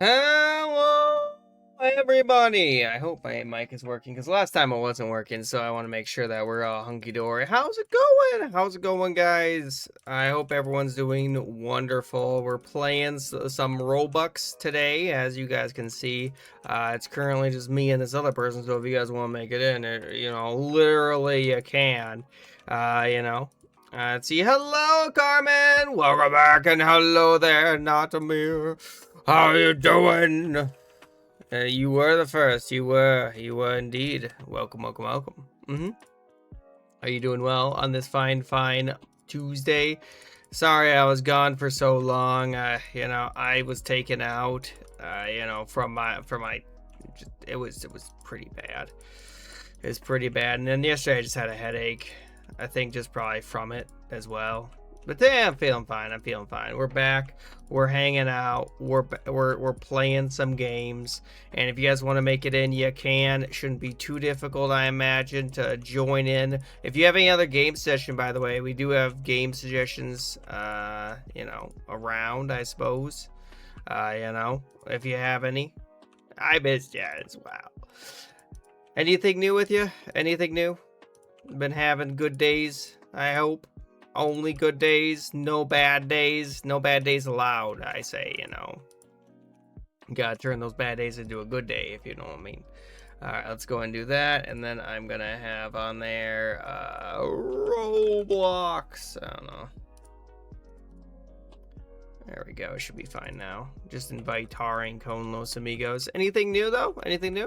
Hello, everybody. I hope my mic is working because last time it wasn't working, so I want to make sure that we're all hunky dory. How's it going? How's it going, guys? I hope everyone's doing wonderful. We're playing some Robux today, as you guys can see. It's currently just me and this other person, so if you guys want to make it in, literally you can. Let's see. Hello, Carmen. Welcome back, and hello there, Natamir. How you doing? You were the first. You were indeed. Welcome. Are you doing well on this fine Tuesday? Sorry I was gone for so long. I was taken out. From my. It was pretty bad. It was pretty bad. And then yesterday I just had a headache. I think just probably from it as well. But yeah, I'm feeling fine. We're back. We're hanging out. We're playing some games. And if you guys want to make it in, you can. It shouldn't be too difficult, I imagine, to join in. If you have any other game session, by the way, we do have game suggestions, around, I suppose. If you have any. I missed you as well. Anything new with you? Anything new? Been having good days, I hope. Only good days, no bad days allowed, I say. You gotta turn those bad days into a good day, if you know what I mean. Alright, let's go and do that, and then I'm gonna have on there Roblox. I don't know. There we go, should be fine now. Just invite Taring con Los Amigos. Anything new though? Anything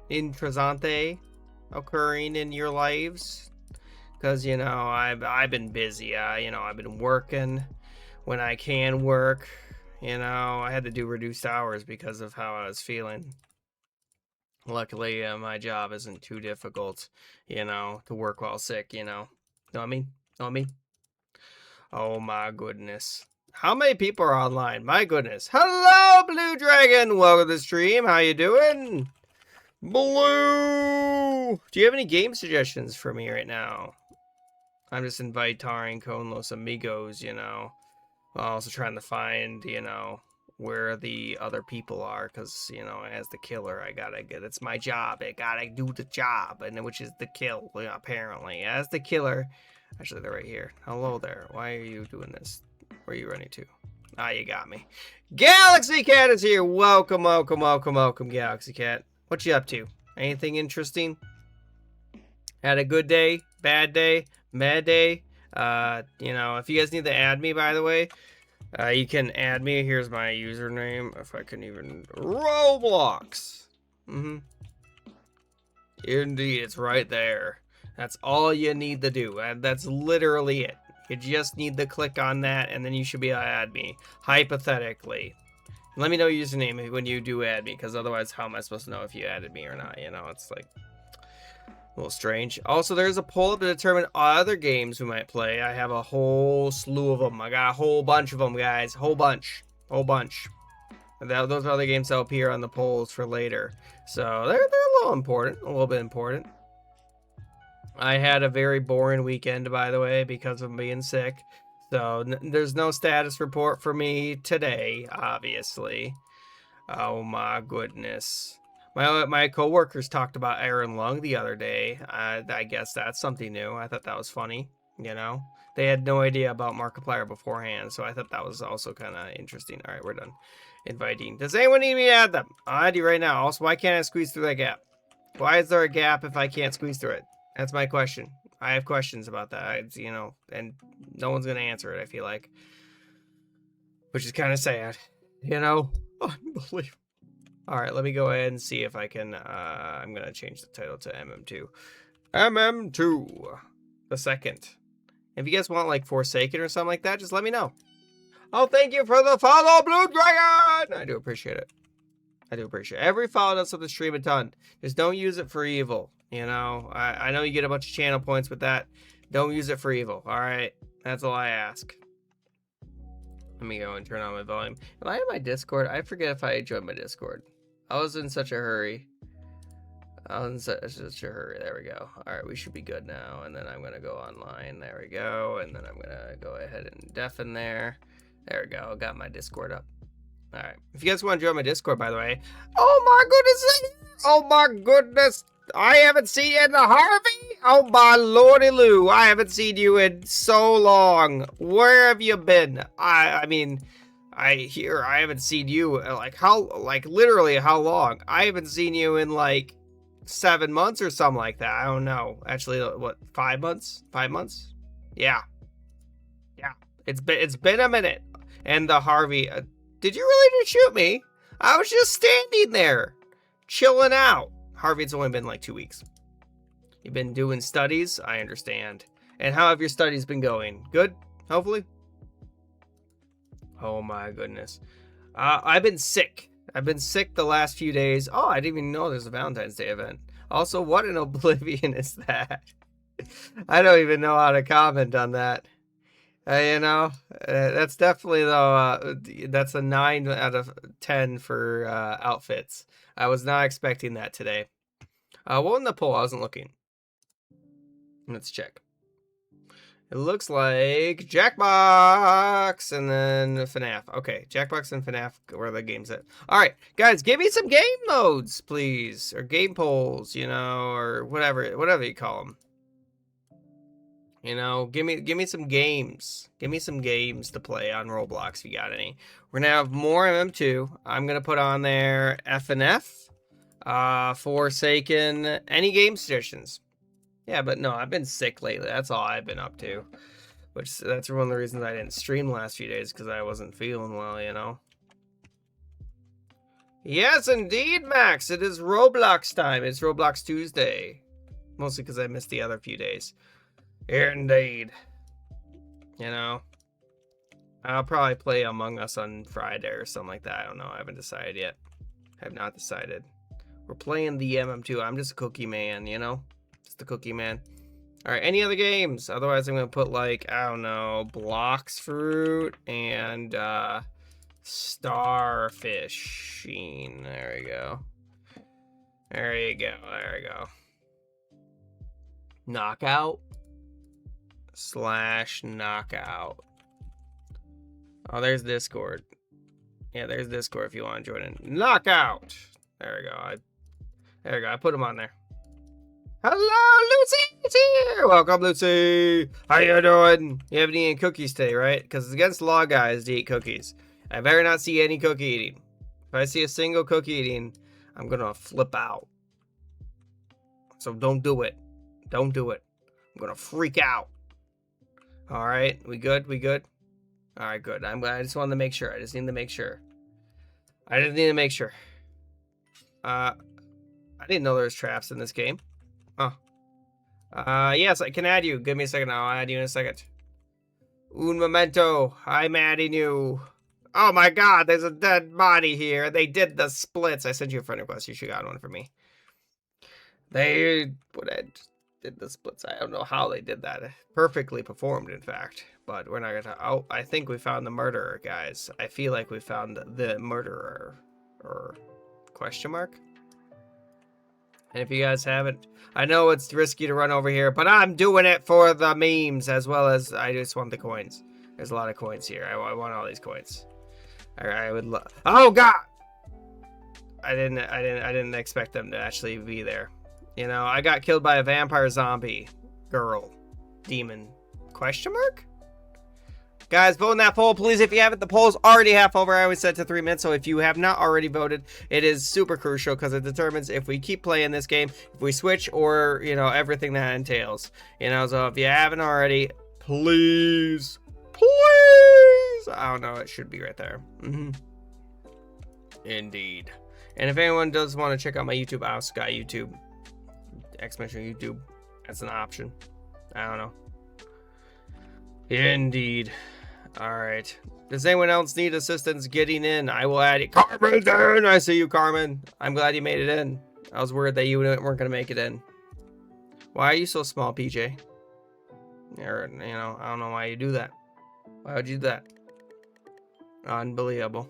interessante occurring in your lives? Because I've been busy. I've been working when I can work. I had to do reduced hours because of how I was feeling. Luckily, my job isn't too difficult, to work while sick. Know what I mean? Oh my goodness. How many people are online? My goodness. Hello, Blue Dragon. Welcome to the stream. How you doing? Blue! Do you have any game suggestions for me right now? I'm just inviting con Los Amigos, also trying to find, where the other people are, because, as the killer, it's my job. I gotta do the job, and which is the kill, apparently. As the killer, actually, they're right here. Hello there. Why are you doing this? Where are you running to? Ah, you got me. Galaxy Cat is here. Welcome, Galaxy Cat. What you up to? Anything interesting? Had a good day? Bad day? Mad day? If you guys need to add me, by the way, you can add me. Here's my username. If I can even... Roblox! Indeed, it's right there. That's all you need to do. That's literally it. You just need to click on that, and then you should be able to add me. Hypothetically. Let me know your username when you do add me, because otherwise how am I supposed to know if you added me or not? It's like a little strange. Also, there's a poll to determine other games we might play. I have a whole slew of them. I got a whole bunch of them, guys. Whole bunch. Those are other games that'll appear on the polls for later. So they're a little bit important. I had a very boring weekend, by the way, because of being sick. So there's no status report for me today, obviously. Oh my goodness. My coworkers talked about Aaron Lung the other day. I guess that's something new. I thought that was funny, They had no idea about Markiplier beforehand, so I thought that was also kind of interesting. All right, we're done inviting. Does anyone need me to add them? I'll add you right now. Also, why can't I squeeze through that gap? Why is there a gap if I can't squeeze through it? That's my question. I have questions about that, and no one's going to answer it, I feel like. Which is kind of sad, Unbelievable. All right, let me go ahead and see if I can, I'm going to change the title to MM2. MM2, the second. If you guys want, like, Forsaken or something like that, just let me know. Oh, thank you for the follow, Blue Dragon! I do appreciate it. Every follow does up the stream a ton. Just don't use it for evil. I know you get a bunch of channel points with that. Don't use it for evil. All right, that's all I ask. Let me go and turn on my volume. Am I in my Discord? I forget if I joined my Discord. I was in such a hurry. There we go. All right, we should be good now. And then I'm gonna go online. There we go. And then I'm gonna go ahead and deafen there. There we go. I got my Discord up. All right. If you guys want to join my Discord, by the way. Oh my goodness. Oh my goodness. I haven't seen you in the Harvey. Oh my lordy Lou. I haven't seen you in so long. Where have you been? I mean, I haven't seen you like literally how long? I haven't seen you in like 7 months or something like that. I don't know. Actually, what, 5 months? 5 months? Yeah. Yeah. It's been a minute. And the Harvey, did you really just shoot me? I was just standing there, chilling out. Harvey, it's only been like 2 weeks. You've been doing studies? I understand. And how have your studies been going? Good? Hopefully? Oh my goodness. I've been sick. I've been sick the last few days. Oh, I didn't even know there's a Valentine's Day event. Also, what an oblivion is that? I don't even know how to comment on that. That's definitely, though, that's a 9 out of 10 for outfits. I was not expecting that today. What in the poll? I wasn't looking. Let's check. It looks like Jackbox and then FNAF. Okay, Jackbox and FNAF where the game's at. All right, guys, give me some game modes, please, or game polls, or whatever you call them. Give me some games. Give me some games to play on Roblox if you got any. We're gonna have more MM2. I'm gonna put on there FNF, Forsaken, any game suggestions. Yeah, but no, I've been sick lately. That's all I've been up to. Which that's one of the reasons I didn't stream the last few days, because I wasn't feeling well, Yes, indeed, Max. It is Roblox time. It's Roblox Tuesday. Mostly because I missed the other few days. Indeed. I'll probably play Among Us on Friday or something like that. I don't know. I haven't decided yet. I have not decided. We're playing the MM2. I'm just a cookie man, Just the cookie man. All right, any other games? Otherwise, I'm going to put, like, I don't know, Blocks Fruit and Starfishing. There we go. There you go. There we go. Knockout/knockout. Oh, there's Discord. Yeah, there's Discord if you want to join in. Knockout. There we go. There we go. I put them on there. Hello, Lucy's here. Welcome, Lucy. How you doing? You haven't eaten cookies today, right? Because it's against law, guys, to eat cookies. I better not see any cookie eating. If I see a single cookie eating, I'm gonna flip out. So don't do it. Don't do it. I'm gonna freak out. All right, we good? We good? All right, good. I just wanted to make sure. I just need to make sure. I didn't know there was traps in this game. Huh. Yes, I can add you. Give me a second. I'll add you in a second. Un momento. I'm adding you. Oh my God, there's a dead body here. They did the splits. I sent you a friend request. You should got one for me. They did the splits. I don't know how they did that. Perfectly performed, in fact. But we're not gonna. Oh, I think we found the murderer, guys. I feel like we found the murderer. Or question mark? And if you guys haven't, I know it's risky to run over here, but I'm doing it for the memes as well as I just want the coins. There's a lot of coins here. I want all these coins. I would love. Oh God! I didn't expect them to actually be there. I got killed by a vampire zombie girl demon. Question mark? Guys, vote in that poll, please. If you haven't, the poll's already half over. I always set to 3 minutes, so if you have not already voted, it is super crucial because it determines if we keep playing this game, if we switch, or, everything that entails. So if you haven't already, please. I don't know, it should be right there. Indeed. And if anyone does want to check out my YouTube, I'll Sky YouTube. Exclamation YouTube. That's an option. I don't know. Indeed. Alright. Does anyone else need assistance getting in? I will add it. Carmen's in! I see you, Carmen. I'm glad you made it in. I was worried that you weren't going to make it in. Why are you so small, PJ? Or, I don't know why you do that. Why would you do that? Unbelievable.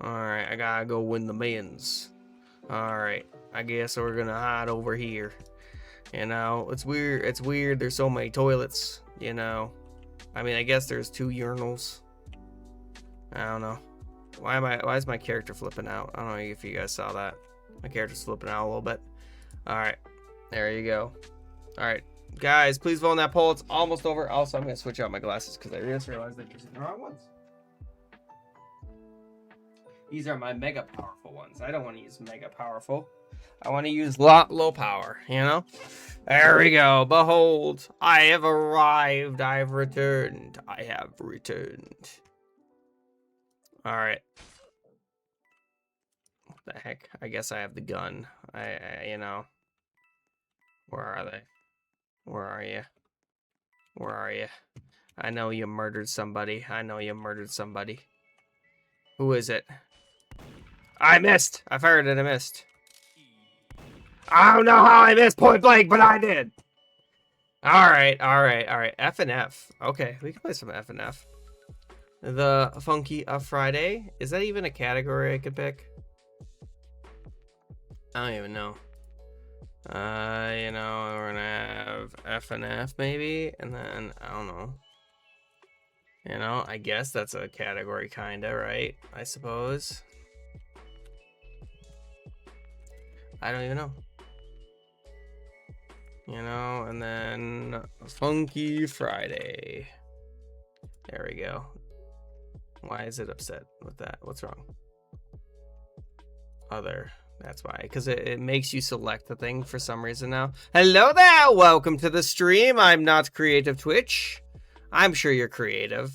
Alright, I gotta go win the men's. Alright, I guess we're gonna hide over here. It's weird. It's weird. There's so many toilets, I mean, I guess there's 2 urinals. I don't know. Why is my character flipping out? I don't know if you guys saw that. My character's flipping out a little bit. Alright. There you go. Alright. Guys, please vote on that poll. It's almost over. Also, I'm going to switch out my glasses because I just realized I'm using the wrong ones. These are my mega powerful ones. I don't want to use mega powerful. I want to use low power, you know? There we go. Behold, I have arrived. I have returned. I have returned. Alright. What the heck? I guess I have the gun. You know. Where are they? Where are you? Where are you? I know you murdered somebody. I know you murdered somebody. Who is it? I missed! I fired and I missed. I don't know how I missed point blank, but I did! Alright. F and F. Okay, we can play some F and F. The Funky Friday. Is that even a category I could pick? I don't even know. You know, we're gonna have F and F maybe, and then I don't know. You know, I guess that's a category kinda, right? I suppose. I don't even know. You know, and then Funky Friday. There we go. Why is it upset with that? What's wrong? Other. That's why. Because it makes you select the thing for some reason now. Hello there! Welcome to the stream. I'm not creative Twitch. I'm sure you're creative.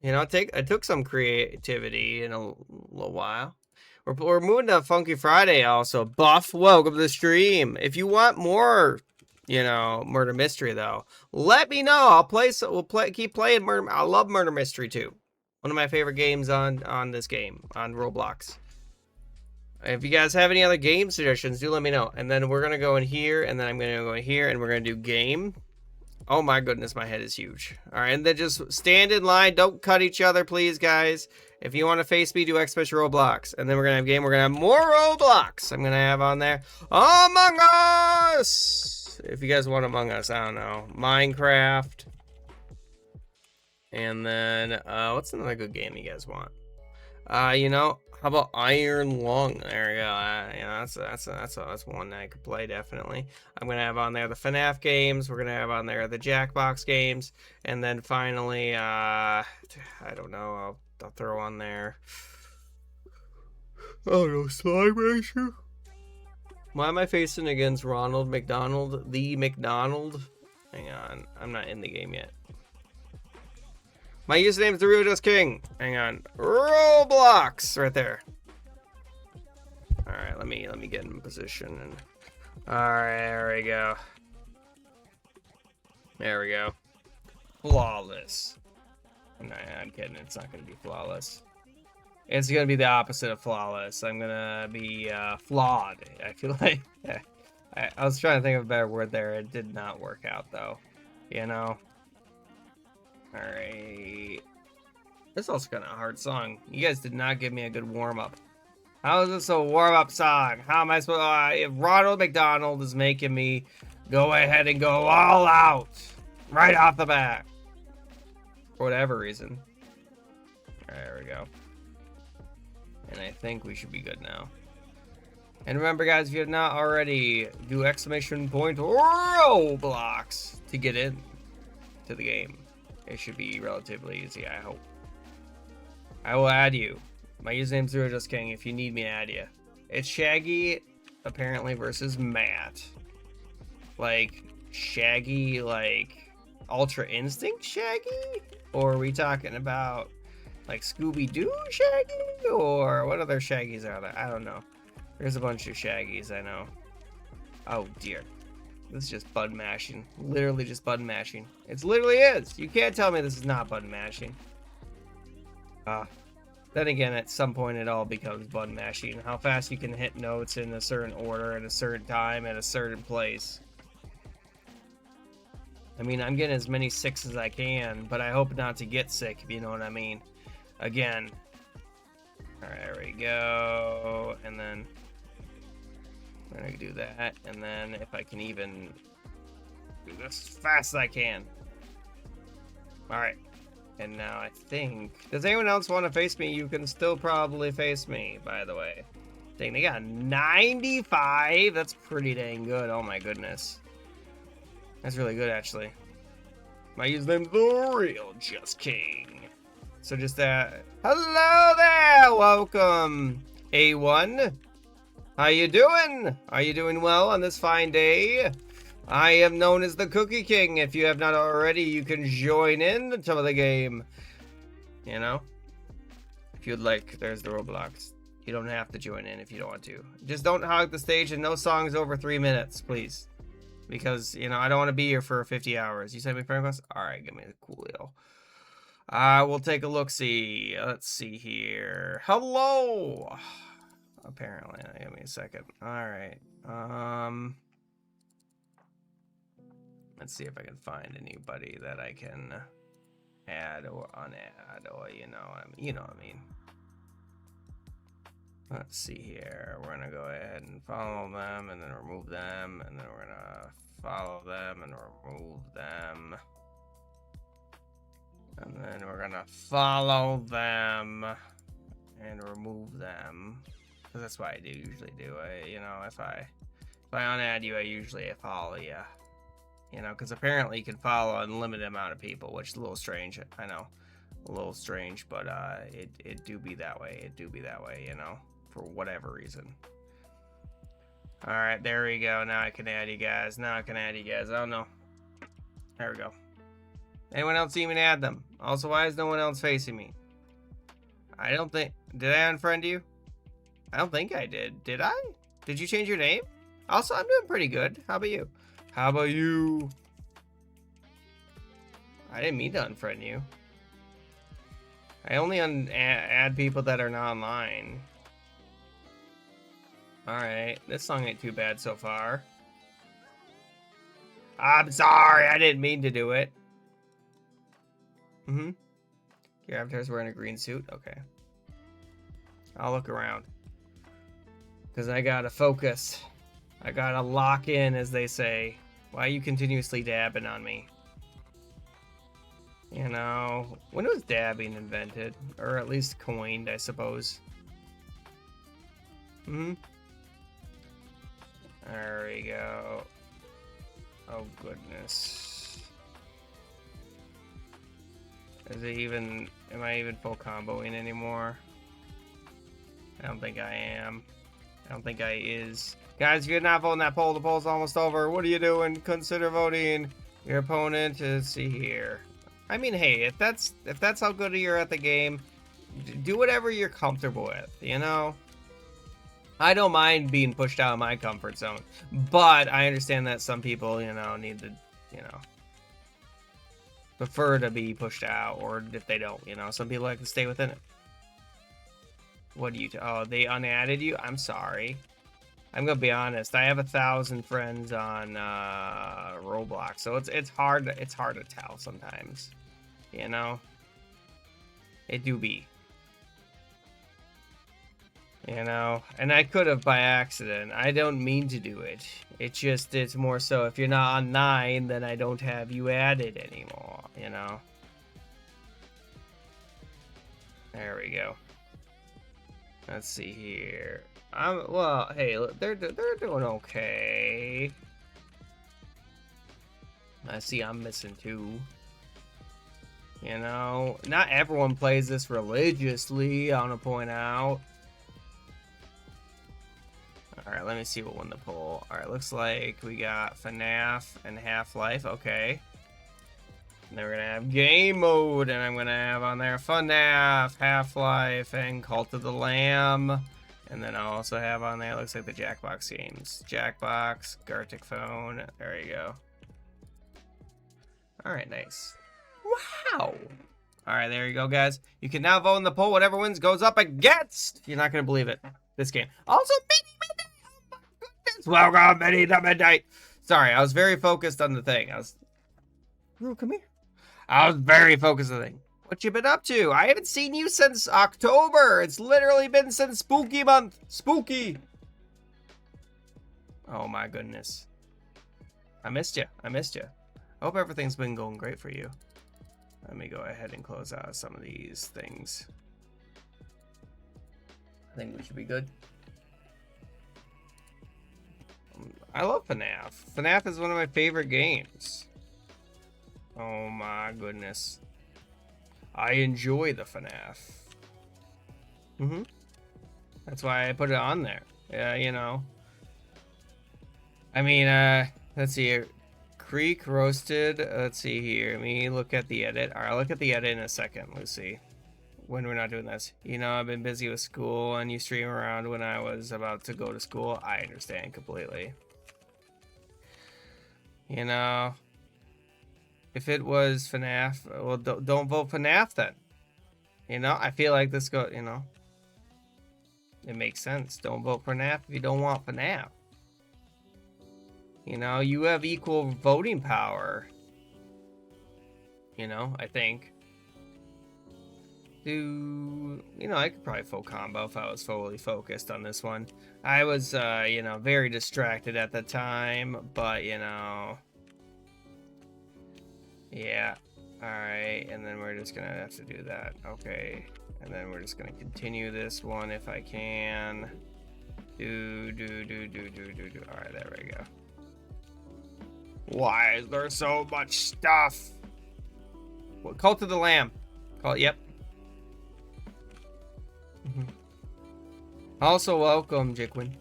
You know, it took some creativity in a little while. We're moving to Funky Friday also. Buff, welcome to the stream. If you want more, you know, murder mystery though, let me know. I'll play. So we'll keep playing murder. I love murder mystery too. One of my favorite games on this game on Roblox. If you guys have any other game suggestions, do let me know. And then we're gonna go in here, and then I'm gonna go in here, and we're gonna do game. Oh my goodness, my head is huge. All right, and then just stand in line. Don't cut each other, please, guys. If you want to face me, do Xbox Roblox. And then we're gonna have game. We're gonna have more Roblox. I'm gonna have on there Among Us. If you guys want Among Us, I don't know, Minecraft. And then what's another good game you guys want? You know, how about Iron Lung? There we go. You know, that's one that I could play definitely. I'm gonna have on there the FNAF games. We're gonna have on there the Jackbox games, and then finally, I don't know. I'll throw on there. Oh no, Slime Rancher. Why am I facing against Ronald McDonald? The McDonald. Hang on, I'm not in the game yet. My username is TheRealJustKing. Hang on. Roblox right there. Alright, let me get in position and alright, there we go. There we go. Flawless. I'm kidding, it's not gonna be flawless. It's gonna be the opposite of flawless. I'm gonna be flawed. I feel like I was trying to think of a better word there. It did not work out though. You know? Alright. This is also kind of a hard song. You guys did not give me a good warm-up. How is this a warm-up song? How am I supposed to... if Ronald McDonald is making me go ahead and go all out right off the bat. For whatever reason. There we go. And I think we should be good now. And remember, guys, if you have not already, do exclamation point Roblox to get in to the game. It should be relatively easy, I hope. I will add you. My username's TheRealJustKing if you need me to add you. It's Shaggy, apparently, versus Matt. Like, Shaggy, like, Ultra Instinct Shaggy? Or are we talking about, like, Scooby-Doo Shaggy? Or what other Shaggys are there? I don't know. There's a bunch of Shaggys, I know. Oh, dear. This is just button mashing. Literally just button mashing. It literally is. You can't tell me this is not button mashing. Then again, at some point it all becomes button mashing. How fast you can hit notes in a certain order at a certain time at a certain place. I mean, I'm getting as many 6s as I can, but I hope not to get sick, if you know what I mean. Again. Alright, there we go. And then I'm gonna do that, and then if I can even do this as fast as I can. Alright. And now I think... Does anyone else want to face me? You can still probably face me, by the way. Dang, they got 95? That's pretty dang good. Oh my goodness. That's really good, actually. My username's The Real Just King. So just that. Hello there! Welcome, A1. How you doing? Are you doing well on this fine day? I am known as the Cookie King. If you have not already, you can join in to the game. You know? If you'd like, there's the Roblox. You don't have to join in if you don't want to. Just don't hog the stage and no songs over 3 minutes, please. Because, you know, I don't want to be here for 50 hours. You sent me friend request? Alright, give me a coolio. We'll take a look-see. Let's see here. Hello! Apparently. Give me a second. Alright. Let's see if I can find anybody that I can add or unadd, or you know what I mean. Let's see here. We're gonna go ahead and follow them, and then remove them, and then we're gonna follow them and remove them, and then we're gonna follow them and remove them, because that's what I usually do. If I unadd you, I usually follow you. You know, because apparently you can follow an unlimited amount of people, which is a little strange. I know, a little strange, but it do be that way. It do be that way, you know, for whatever reason. All right, there we go. Now I can add you guys. Oh no, there we go. Anyone else even add them? Also, why is no one else facing me? I don't think. Did I unfriend you? I don't think I did. Did I? Did you change your name? Also, I'm doing pretty good. How about you? How about you? I didn't mean to unfriend you. I only add people that are not online. Alright, this song ain't too bad so far. I'm sorry, I didn't mean to do it. Your avatar's wearing a green suit? Okay. I'll look around. Because I gotta focus. I gotta lock in, as they say. Why are you continuously dabbing on me? You know, when was dabbing invented? Or at least coined, I suppose. There we go. Oh, goodness. Is it even... Am I even full comboing anymore? I don't think I am. I don't think I is. Guys, if you're not voting that poll, the poll's almost over. What are you doing? Consider voting your opponent. Let's see here. I mean, hey, if that's how good you're at the game, do whatever you're comfortable with, you know? I don't mind being pushed out of my comfort zone, but I understand that some people, you know, need to, you know, prefer to be pushed out, or if they don't, you know, some people like to stay within it. What do you... Oh, they unadded you? I'm sorry. I'm gonna be honest. I have 1,000 friends on Roblox, so it's hard to tell sometimes. You know, it do be. You know, and I could have by accident. I don't mean to do it. It's more so if you're not on 9, then I don't have you added anymore. You know. There we go. Let's see here. Well, hey, they're doing okay. I see I'm missing 2. You know, not everyone plays this religiously, I want to point out. Alright, let me see what won the poll. Alright, looks like we got FNAF and Half-Life, okay. And then we're gonna have game mode, and I'm gonna have on there FNAF, Half-Life, and Cult of the Lamb. And then I'll also have on there, looks like the Jackbox games. Jackbox, Gartic Phone, there you go. Alright, nice. Wow! Alright, there you go, guys. You can now vote in the poll. Whatever wins goes up against, you're not gonna believe it, this game. Also, Minnie Midnight! Oh my goodness! Welcome, Minnie the Midnight! Sorry, I was very focused on the thing. Rue, come here. I was very focused on the thing. What you been up to? I haven't seen you since October. It's literally been since Spooky Month. Spooky. Oh my goodness. I missed you. I missed you. I hope everything's been going great for you. Let me go ahead and close out some of these things. I think we should be good. I love FNAF. FNAF is one of my favorite games. Oh my goodness. I enjoy the FNAF. That's why I put it on there. Yeah, you know. I mean, let's see here. Creek roasted. Let's see here. Let me look at the edit. All right, I'll look at the edit in a second, Lucy. When we're not doing this. You know, I've been busy with school and you stream around when I was about to go to school. I understand completely. You know, if it was FNAF, well, don't vote FNAF then. You know, I feel like this you know, it makes sense. Don't vote for FNAF if you don't want FNAF. You know, you have equal voting power. You know, I think. You know, I could probably full combo if I was fully focused on this one. I was, you know, very distracted at the time, but, you know. Yeah. Alright, and then we're just gonna have to do that. Okay. And then we're just gonna continue this one if I can. Do. Alright, there we go. Why is there so much stuff? What, Cult of the Lamb. Yep. Also, welcome, Jiquin.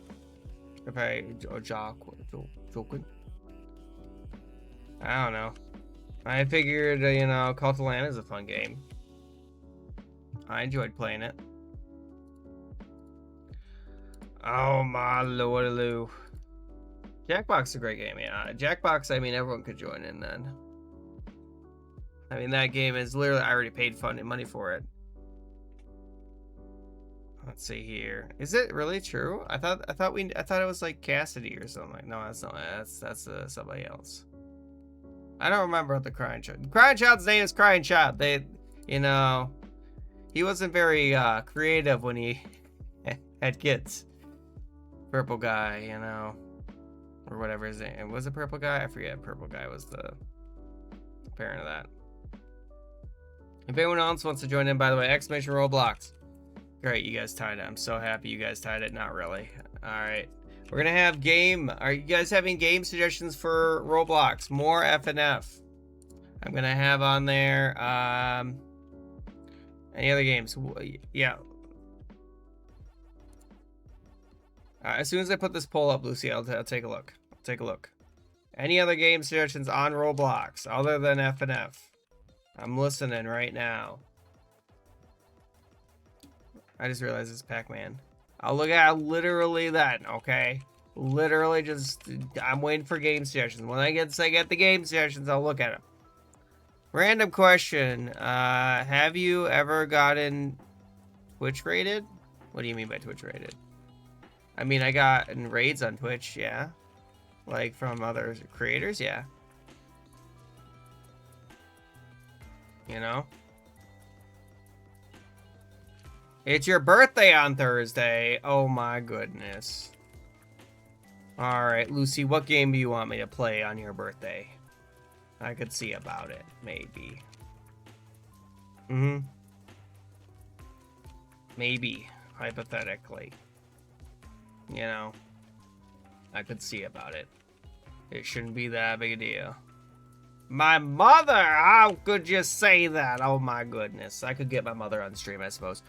Joquin. I don't know. I figured, you know, Cult of the Lamb is a fun game. I enjoyed playing it. Oh my lord, Jackbox is a great game, yeah. Jackbox, I mean, everyone could join in then. I mean, that game is literally, I already paid money for it. Let's see here. Is it really true? I thought it was like Cassidy or something. No, that's not. That's somebody else. I don't remember what the Crying Child. Crying Child's name is Crying Child. You know, he wasn't very creative when he had kids. Purple guy, you know, or whatever his name was. It Purple guy? I forget. Purple guy was the parent of that. If anyone else wants to join in, by the way, exclamation Roblox. Great, you guys tied it. I'm so happy you guys tied it. Not really. All right. We're going to have game. Are you guys having game suggestions for Roblox? More FNF. I'm going to have on there. Any other games? Yeah. As soon as I put this poll up, Lucy, I'll take a look. Take a look. Any other game suggestions on Roblox other than FNF? I'm listening right now. I just realized it's Pac-Man. I'll look at literally that, okay? Literally just, I'm waiting for game suggestions. When I get the game suggestions, I'll look at them. Random question. Have you ever gotten Twitch rated? What do you mean by Twitch rated? I mean, I got in raids on Twitch, yeah. Like from other creators, yeah. You know? It's your birthday on Thursday. Oh my goodness. Alright, Lucy, what game do you want me to play on your birthday? I could see about it, maybe. Maybe, hypothetically. You know, I could see about it. It shouldn't be that big a deal. My mother! How could you say that? Oh my goodness. I could get my mother on stream, I suppose.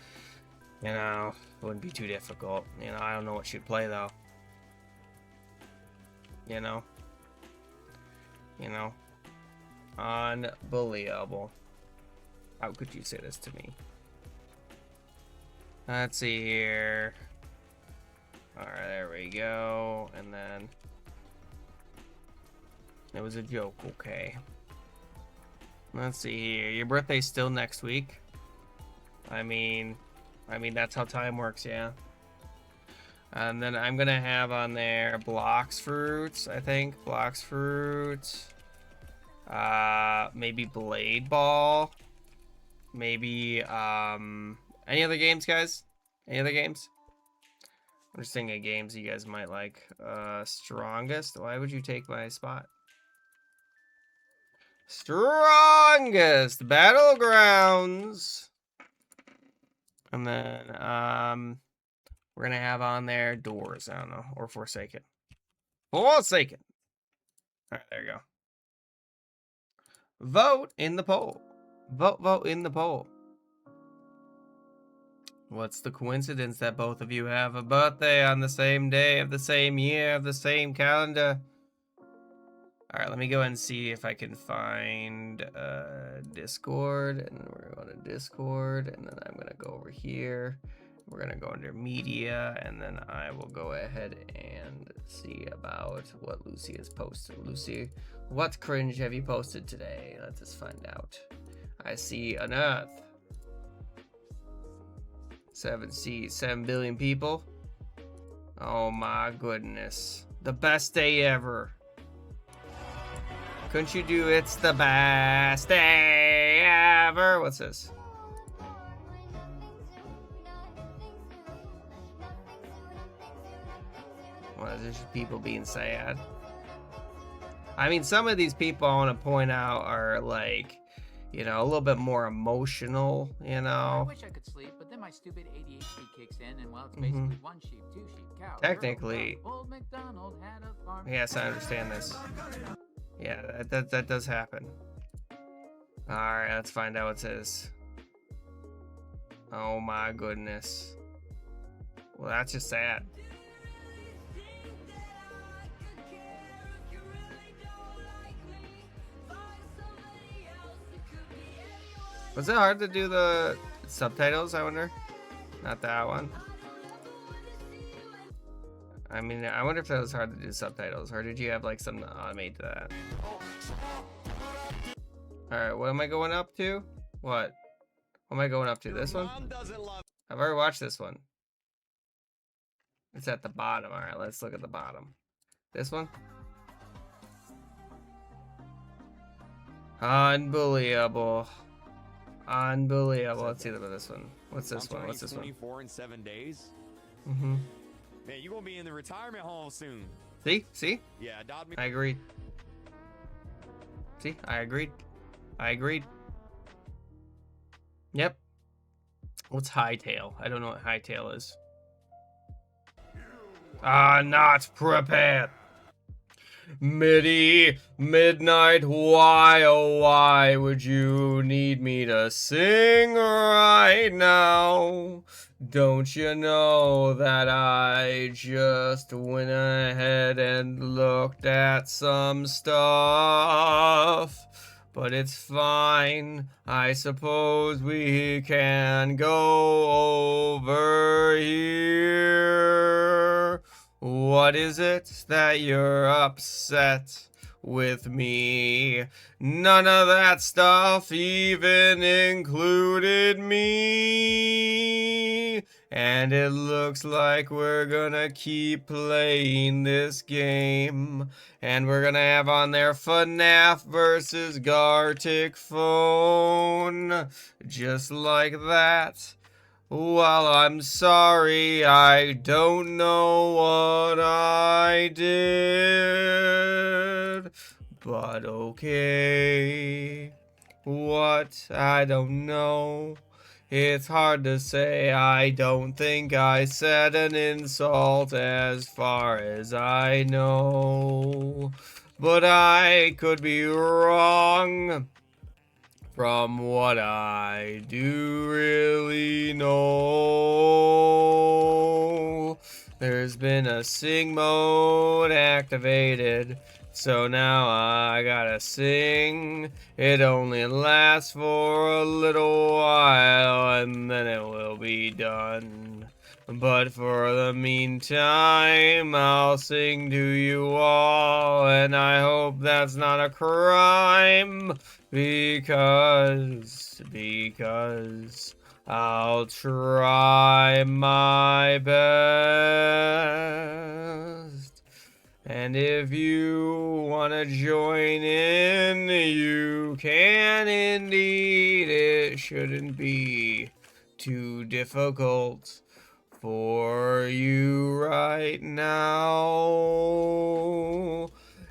You know, it wouldn't be too difficult. You know, I don't know what she'd play, though. You know? Unbelievable. How could you say this to me? Let's see here. Alright, there we go. And then... it was a joke, okay. Let's see here. Your birthday's still next week? I mean, that's how time works, yeah. And then I'm gonna have on there Blox Fruits, I think. Blox Fruits. Maybe Blade Ball. Maybe, any other games, guys? Any other games? I'm just thinking of games you guys might like. Strongest? Why would you take my spot? Strongest battlegrounds. And then we're gonna have on there doors. I don't know, or Forsaken. Forsaken. All right, there you go. Vote in the poll. Vote in the poll. What's the coincidence that both of you have a birthday on the same day of the same year of the same calendar? All right, let me go ahead and see if I can find Discord, and then we're going to Discord, and then I'm gonna go over here. We're gonna go under media, and then I will go ahead and see about what Lucy has posted. Lucy, what cringe have you posted today? Let's just find out. I see an Earth. 7 billion people. Oh my goodness. The best day ever. Couldn't you do it's the best day ever? What's this? Well, there's just people being sad. I mean, some of these people I want to point out are like, you know, a little bit more emotional, you know. I wish I could sleep, but then my stupid ADHD kicks in, and well, it's basically one sheep, two sheep, cow. Technically. Old MacDonald had a farm. Yes, I understand this. Yeah, that does happen. Alright, let's find out what it says. Oh my goodness. Well, that's just sad. Was it hard to do the subtitles, I wonder? Not that one. I mean, I wonder if that was hard to do subtitles, or did you have like something automated to that? Alright, what am I going up to? What? What am I going up to? This one? I've already watched this one. It's at the bottom. Alright, let's look at the bottom. This one? Unbelievable. Unbelievable. Let's see about this one. What's this one? What's this one? 24 in 7 days. Mm-hmm. Man, you gonna be in the retirement home soon. See? See? Yeah, adopt me. I agreed. See? I agreed. I agreed. Yep. What's hightail? I don't know what hightail is. Not prepared. Midnight, why, oh why would you need me to sing right now? Don't you know that I just went ahead and looked at some stuff? But it's fine, I suppose we can go over here. What is it that you're upset with me? None of that stuff even included me. And it looks like we're gonna keep playing this game. And we're gonna have on there FNAF versus Gartic Phone. Just like that. Well, I'm sorry, I don't know what I did. But okay. What? I don't know. It's hard to say. I don't think I said an insult as far as I know. But I could be wrong. From what I do really know, there's been a sing mode activated, so now I gotta sing. It only lasts for a little while and then it will be done. But for the meantime, I'll sing to you all, and I hope that's not a crime. Because I'll try my best. And if you want to join in, you can indeed. It shouldn't be too difficult for you right now.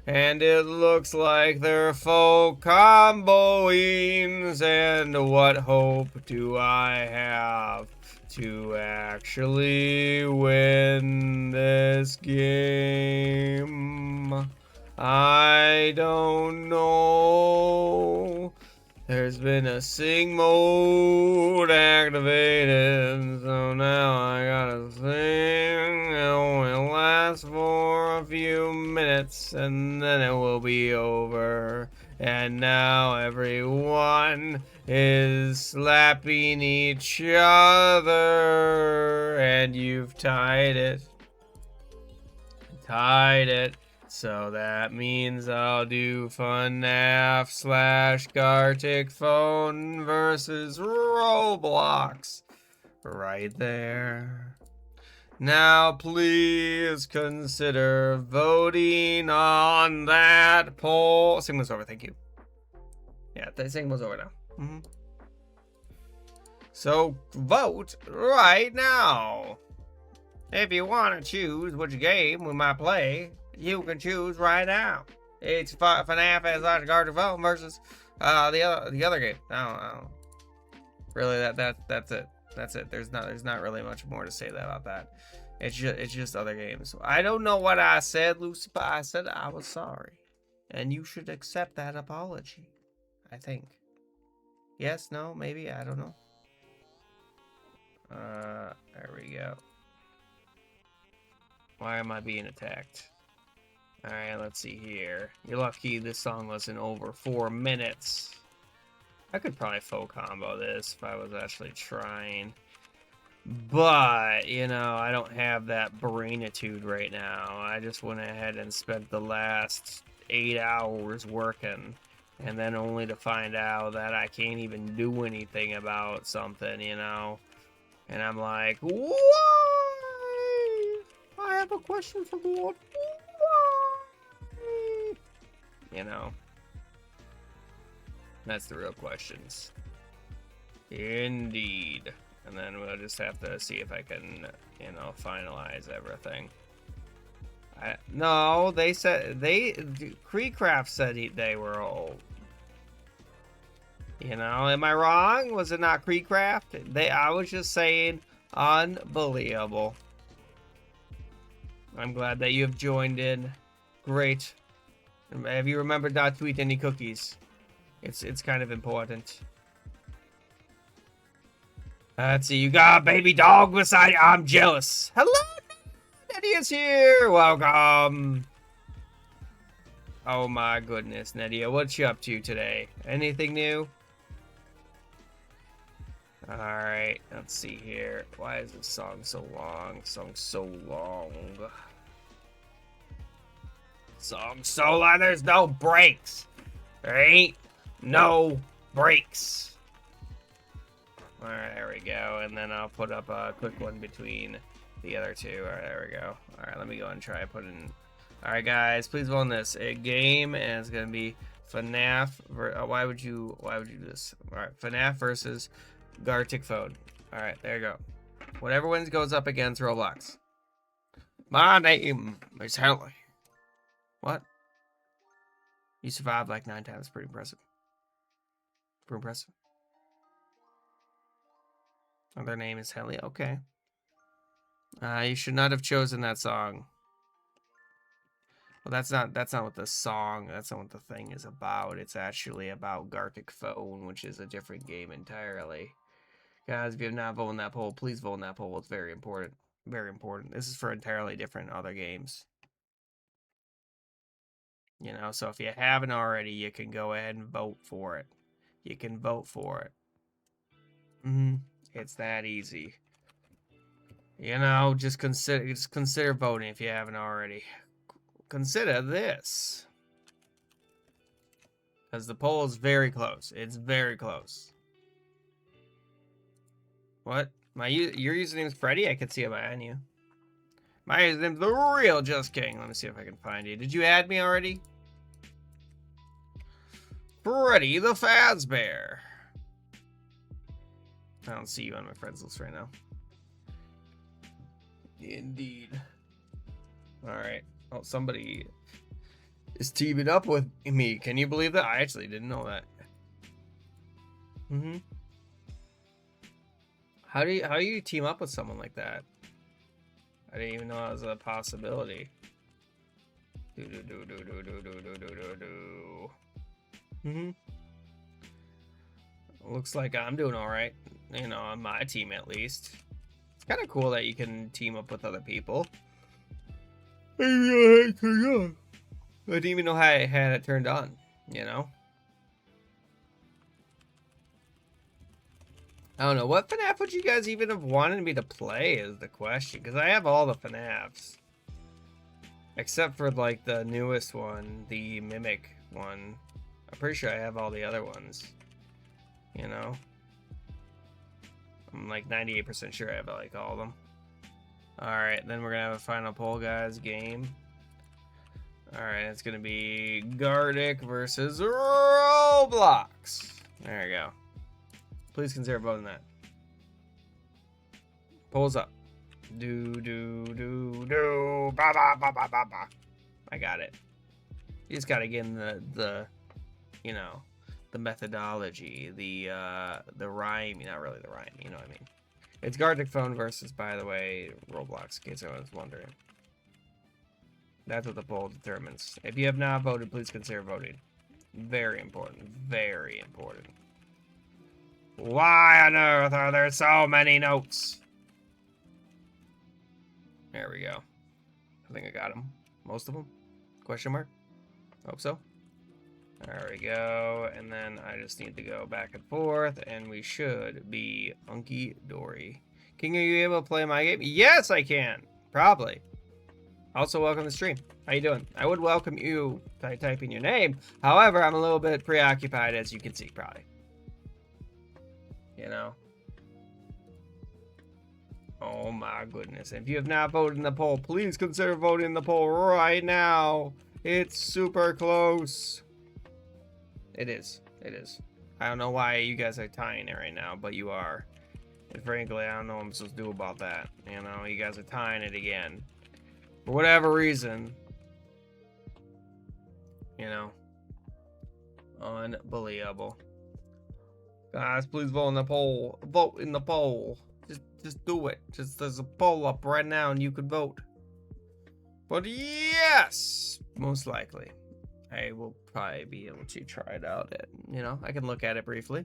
And it looks like they're full comboings. And what hope do I have to actually win this game? I don't know. There's been a sing mode activated, so now I gotta sing. It only lasts for a few minutes, and then it will be over. And now everyone is slapping each other, and you've tied it. Tied it. So that means I'll do FNAF / Gartic Phone versus Roblox. Right there. Now please consider voting on that poll. Signal's over, thank you. Yeah, the signal's over now. So vote right now. If you want to choose which game we might play, you can choose right now. It's FNAF / Gartic Phone versus the other game. I don't really that's it. That's it. There's not really much more to say about that. It's just other games. I don't know what I said, Lucy, but I said I was sorry, and you should accept that apology. I think. Yes, no, maybe, I don't know. There we go. Why am I being attacked? Alright, let's see here. You're lucky this song wasn't over 4 minutes. I could probably full combo this if I was actually trying. But, you know, I don't have that brainitude right now. I just went ahead and spent the last 8 hours working. And then only to find out that I can't even do anything about something, you know? And I'm like, why? I have a question for God. Why? You know? That's the real questions. Indeed. And then we'll just have to see if I can, you know, finalize everything. No, they said, KreekCraft said they were old. You know, am I wrong? Was it not KreekCraft? I was just saying, unbelievable. I'm glad that you have joined in. Great. Have you remembered not to eat any cookies? It's kind of important. Let's see, you got a baby dog beside you. I'm jealous. Hello, Nettie is here. Welcome. Oh my goodness, Nedia, what you up to today? Anything new? Alright, let's see here. Why is this song so long? Song so long. Song so long, there's no breaks. There ain't no breaks. Alright, there we go. And then I'll put up a quick one between the other two. Alright, there we go. Alright, let me go and try putting. Alright, guys, please vote on this. A game, and it's gonna be FNAF. Why would you do this? Alright, FNAF versus Gartic Phone. Alright, there you go. Whatever wins goes up against Roblox. My name is Henley. What? You survived like 9 times. Pretty impressive. Pretty impressive. Oh, their name is Henley. Okay. You should not have chosen that song. Well, that's not what the song, that's not what the thing is about. It's actually about Gartic Phone, which is a different game entirely. Guys, if you have not voted on that poll, please vote on that poll. It's very important. Very important. This is for entirely different other games. You know, so if you haven't already, you can go ahead and vote for it. You can vote for it. It's that easy. You know, just consider voting if you haven't already. Consider this. Because the poll is very close. It's very close. What? Your username is Freddy? I can see it behind you. My username's the real Just King. Let me see if I can find you. Did you add me already? Freddy the Fazbear. I don't see you on my friends list right now. Indeed. Alright. Oh, somebody is teaming up with me. Can you believe that? I actually didn't know that. How do you team up with someone like that? I didn't even know that was a possibility. Looks like I'm doing all right. You know, on my team at least. It's kind of cool that you can team up with other people. I didn't even know how I had it turned on, you know? I don't know. What FNAF would you guys even have wanted me to play is the question. Because I have all the FNAFs. Except for, like, the newest one. The Mimic one. I'm pretty sure I have all the other ones. You know? I'm, like, 98% sure I have, like, all of them. Alright, then we're gonna have a final poll, guys. Game. Alright, it's gonna be Gartic versus Roblox. There you go. Please consider voting that. Polls up. Do. Ba ba ba ba ba ba. I got it. You just gotta get in the you know, the methodology, the rhyme. Not really the rhyme. You know what I mean. It's Gartic Phone versus, by the way, Roblox. In case I was wondering. That's what the poll determines. If you have not voted, please consider voting. Very important. Very important. Why on earth are there so many notes? There we go. I think I got them. Most of them? Question mark? Hope so. There we go. And then I just need to go back and forth, and we should be hunky dory. King, are you able to play my game? Yes, I can. Probably. Also, welcome to the stream. How you doing? I would welcome you by typing your name. However, I'm a little bit preoccupied, as you can see, probably. You know? Oh my goodness. If you have not voted in the poll, please consider voting in the poll right now. It's super close. It is. It is. I don't know why you guys are tying it right now, but you are. And frankly, I don't know what I'm supposed to do about that. You know, you guys are tying it again. For whatever reason. You know. Unbelievable. Guys, please vote in the poll. Vote in the poll. Just do it. Just there's a poll up right now and you could vote. But yes, most likely. I will probably be able to try it out. You know, I can look at it briefly.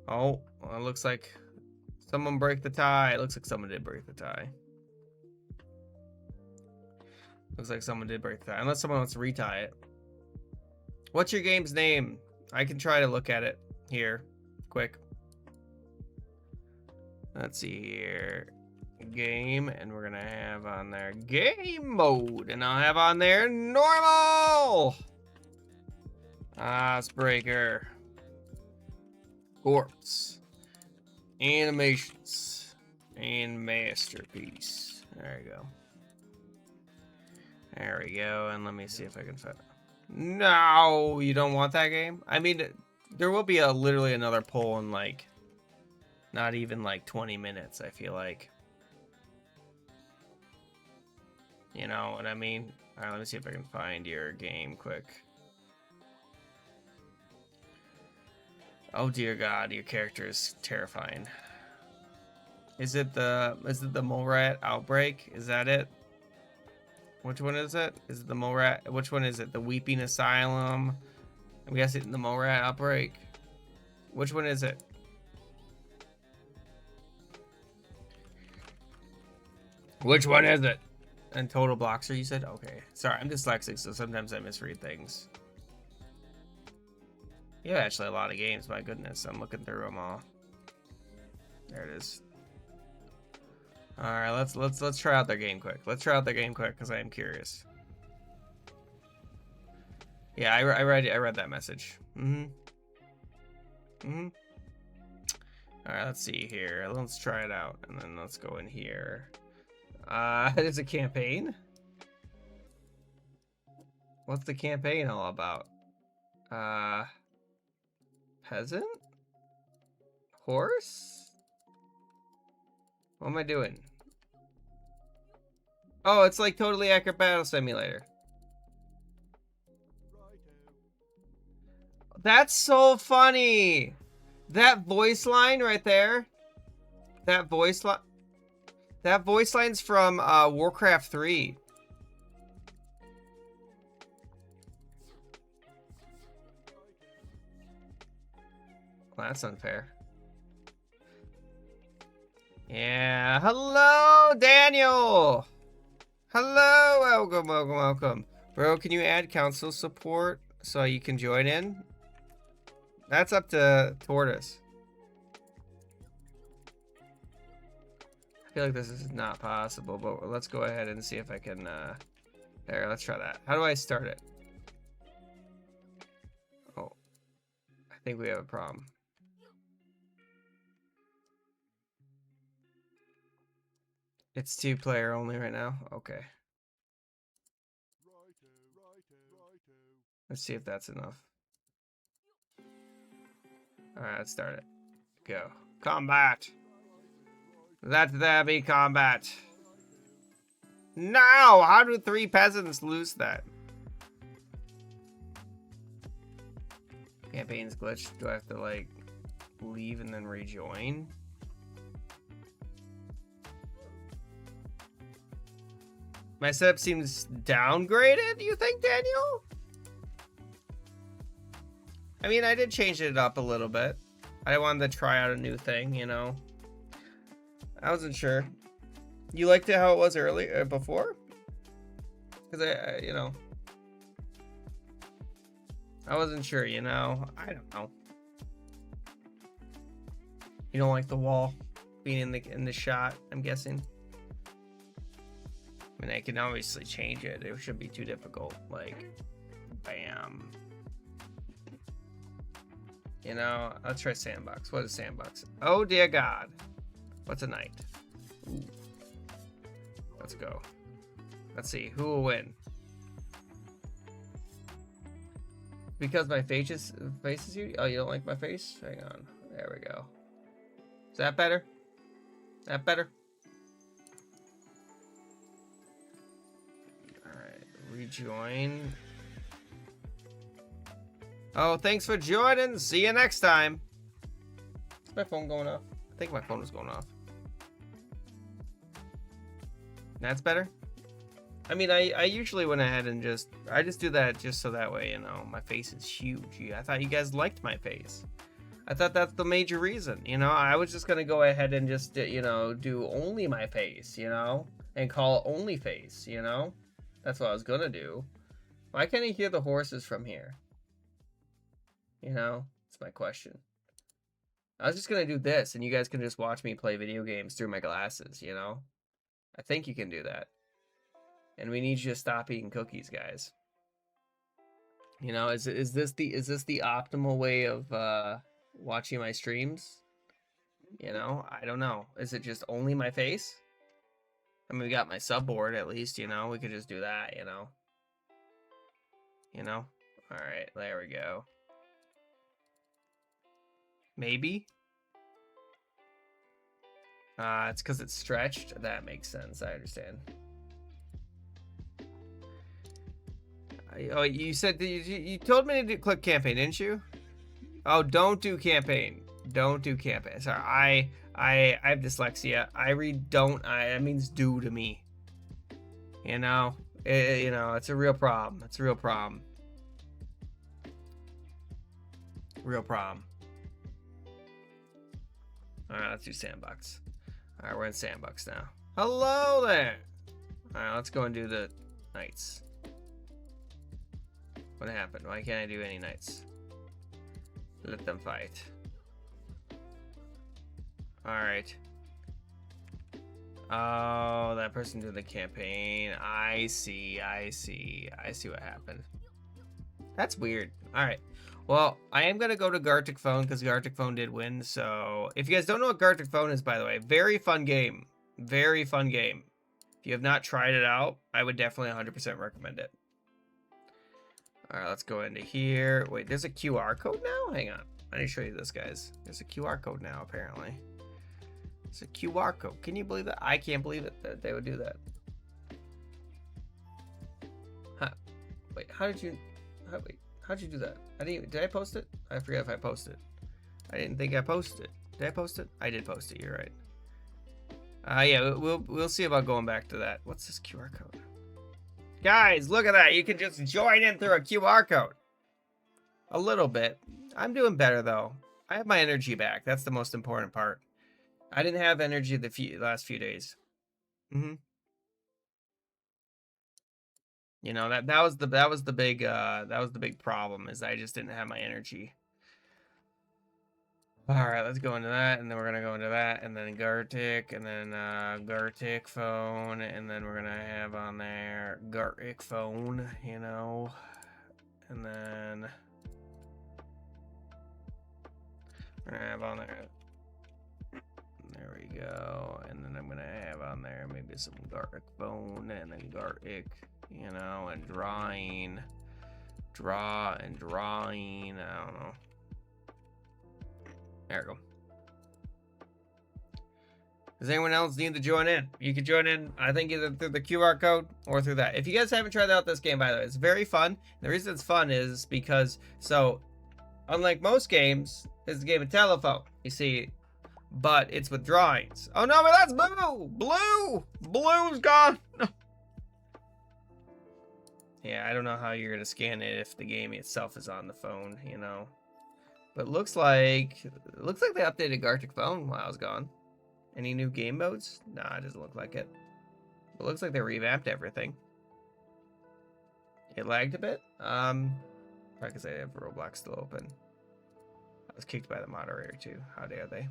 Oh, well, it looks like someone break the tie. It looks like someone did break the tie. Looks like someone did break the tie. Unless someone wants to retie it. What's your game's name? I can try to look at it here. Quick. Let's see here. Game. And we're going to have on there game mode. And I'll have on there normal. Icebreaker. Corpse. Animations. And masterpiece. There you go. There we go. And let me see if I can find it. No, you don't want that game? I mean, there will be literally another poll in like, not even like 20 minutes, I feel like. You know what I mean? All right, let me see if I can find your game quick. Oh dear God, your character is terrifying. Is it the mole rat outbreak? Is that it? Which one is it? Is it the mole rat? Which one is it? The weeping asylum? I'm guessing the mole rat outbreak. Which one is it? Which one is it? And Total Bloxer, you said? Okay. Sorry, I'm dyslexic, so sometimes I misread things. You have actually a lot of games, my goodness. I'm looking through them all. There it is. Alright, let's try out their game quick. Let's try out their game quick, because I am curious. Yeah, I read that message. Alright, let's see here. Let's try it out, and then let's go in here. It's a campaign? What's the campaign all about? Peasant? Horse? What am I doing? Oh, it's like Totally Accurate Battle Simulator. That's so funny. That voice line right there. That voice line. That voice line's from Warcraft 3. Well, that's unfair. Yeah. Hello, Daniel. Hello. Welcome, welcome, welcome. Bro, can you add council support so you can join in? That's up to Tortoise. I feel like this is not possible, but let's go ahead and see if I can, there, let's try that. How do I start it? Oh, I think we have a problem. It's 2-player only right now? Okay. Let's see if that's enough. Alright, let's start it. Go. Combat! Let there be combat! No! How do 3 peasants lose that? Campaign's glitched. Do I have to, like, leave and then rejoin? My setup seems downgraded, you think, Daniel? I mean, I did change it up a little bit. I wanted to try out a new thing, you know. I wasn't sure. You liked it how it was earlier, before? Because I, you know, I wasn't sure, you know. I don't know. You don't like the wall being in the shot, I'm guessing. I mean, I can obviously change it. It shouldn't be too difficult. Like, bam. You know, let's try sandbox. What is sandbox? Oh dear God. What's a knight? Ooh. Let's go. Let's see who will win. Because my face is you. Oh, you don't like my face? Hang on. There we go. Is that better? Is that better? All right. Rejoin. Oh, thanks for joining. See you next time. Is my phone going off? I think my phone was going off. That's better? I mean, I usually went ahead and I just do that just so that way, you know, my face is huge. I thought you guys liked my face. I thought that's the major reason, you know. I was just going to go ahead and just, you know, do only my face, you know, and call it only face, you know. That's what I was going to do. Why can't you hear the horses from here? You know, that's my question. I was just going to do this, and you guys can just watch me play video games through my glasses, you know? I think you can do that. And we need you to stop eating cookies, guys. You know, is this the optimal way of watching my streams? You know, I don't know. Is it just only my face? I mean, we got my subboard at least, you know? We could just do that, you know? You know? Alright, there we go. Maybe? It's because it's stretched. That makes sense. I understand. Oh, you said you told me to click campaign, didn't you? Oh, don't do campaign. Don't do campaign. Sorry, I have dyslexia. I read don't. That means do to me. You know, you know, it's a real problem. It's a real problem. Real problem. All right, let's do sandbox. All right, we're in sandbox now. Hello there. All right, let's go and do the knights. What happened? Why can't I do any knights? Let them fight. All right. Oh, that person doing the campaign. I see what happened. That's weird. All right. Well, I am going to go to Gartic Phone because Gartic Phone did win. So if you guys don't know what Gartic Phone is, by the way, very fun game. Very fun game. If you have not tried it out, I would definitely 100% recommend it. All right, let's go into here. Wait, there's a QR code now? Hang on. I need to show you this, guys. There's a QR code now, apparently. It's a QR code. Can you believe that? I can't believe it that they would do that. Huh. Wait, how'd you do that? Did I post it? I forget if I posted it. I didn't think I posted it. Did I post it? I did post it, you're right. Yeah, we'll see about going back to that. What's this QR code? Guys, look at that. You can just join in through a QR code. A little bit. I'm doing better though. I have my energy back. That's the most important part. I didn't have energy the last few days. You know, that was the big problem, is I just didn't have my energy. All right, let's go into that, and then we're gonna go into that, and then Gartic, and then Gartic phone, and then we're gonna have on there Gartic phone, you know, and then we're gonna have on there. There we go, and then I'm gonna have on there maybe some Gartic phone, and then Gartic, you know, and drawing, I don't know. There we go. Does anyone else need to join in? You can join in, I think, either through the QR code or through that. If you guys haven't tried out this game, by the way, it's very fun. The reason it's fun is because, so, unlike most games, it's a game of telephone, you see, but it's with drawings. Oh no, but that's Blue! Blue's gone! No. Yeah, I don't know how you're gonna scan it if the game itself is on the phone, you know. But it looks like they updated Gartic phone while I was gone. Any new game modes? Nah, it doesn't look like it. But it looks like they revamped everything. It lagged a bit. Probably because I have Roblox still open. I was kicked by the moderator too. How dare they?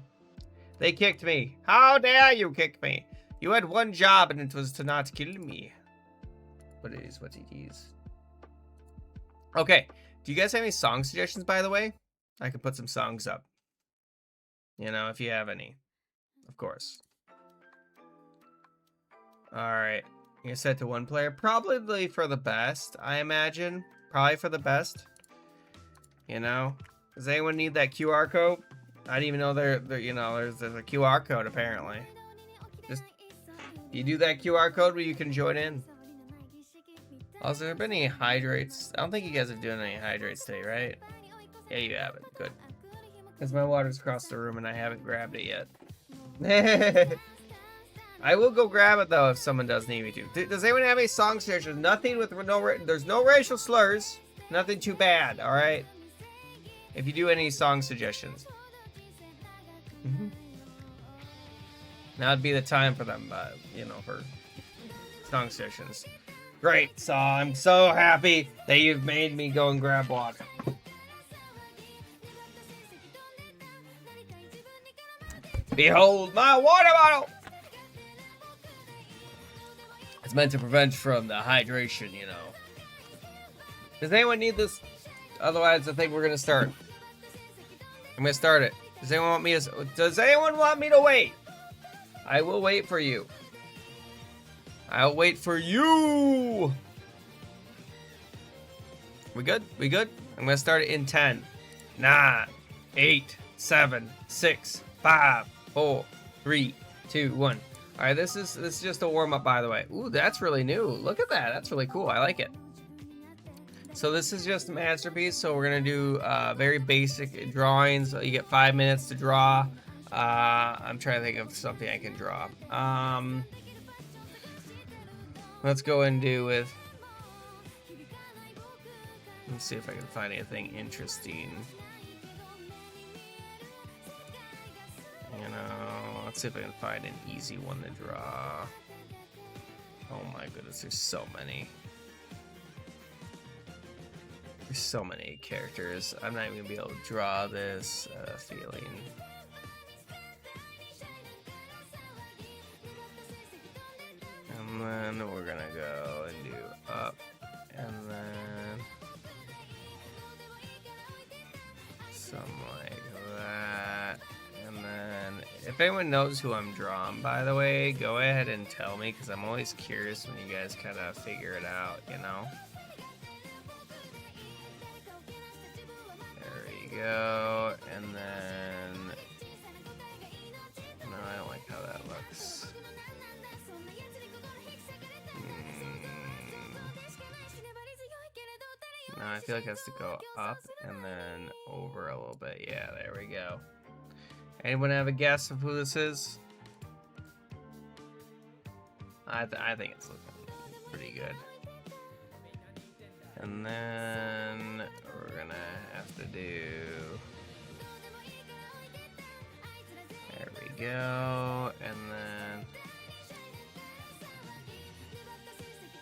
They kicked me. How dare you kick me? You had one job and it was to not kill me. But it is what it is. Okay. Do you guys have any song suggestions, by the way? I can put some songs up. You know, if you have any. Of course. Alright. You're set to one player. Probably for the best, I imagine. Probably for the best. You know? Does anyone need that QR code? I didn't even know you know, there's a QR code apparently. Just you do that QR code where you can join in. Also, there been any hydrates? I don't think you guys have done any hydrates today, right? Yeah, you haven't. Good. Because my water's across the room and I haven't grabbed it yet. I will go grab it though if someone does need me to. Does anyone have any song suggestions? Nothing with there's no racial slurs. Nothing too bad. All right. If you do any song suggestions, now would be the time for them. You know, for song suggestions. Great. So I'm so happy that you've made me go and grab water. Behold my water bottle! It's meant to prevent from the hydration, you know. Does anyone need this? Otherwise, I think we're gonna start. I'm gonna start it. Does anyone want me to wait? I will wait for you. I'll wait for you! We good? We good? I'm gonna start it in 10, 9, 8, 7, 6, 5, 4, 3, 2, 1. All right, this is just a warm up, by the way. Ooh, that's really new. Look at that. That's really cool. I like it. So this is just a masterpiece. So we're gonna do very basic drawings. You get 5 minutes to draw. I'm trying to think of something I can draw. Let's go and do with. Let's see if I can find anything interesting. You know, let's see if I can find an easy one to draw. Oh my goodness, there's so many. There's so many characters. I'm not even gonna be able to draw this feeling. And then we're gonna go and do up, and then something like that. And then, if anyone knows who I'm drawing, by the way, go ahead and tell me, because I'm always curious when you guys kind of figure it out, you know? There we go. And then, no, I don't like how that looks. No, I feel like it has to go up and then over a little bit. Yeah, there we go. Anyone have a guess of who this is? I think it's looking pretty good. And then we're gonna have to do... There we go. And then...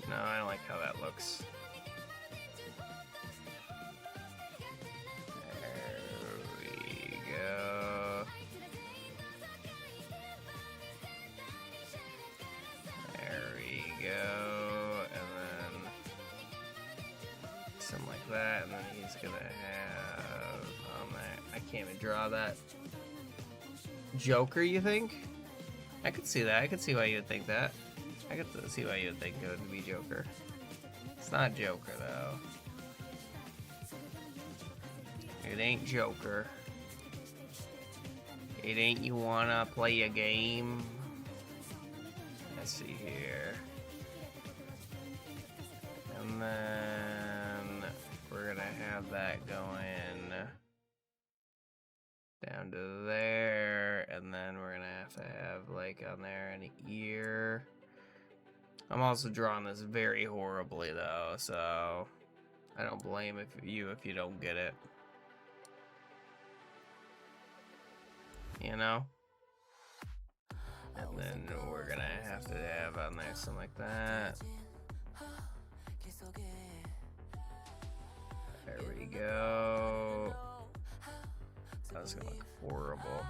No, I don't like how that looks. There we go. There we go. And then something like that. And then he's gonna have on that. I can't even draw that. Joker, you think? I could see that. I could see why you would think that. I could see why you would think it would be Joker. It's not Joker, though. It ain't Joker. It ain't you wanna play a game. Let's see here. And then we're gonna have that going down to there. And then we're gonna have to have, like, on there an ear. I'm also drawing this very horribly, though, so I don't blame you if you don't get it. You know? And then we're gonna have to have on there something like that. There we go. That's gonna look horrible.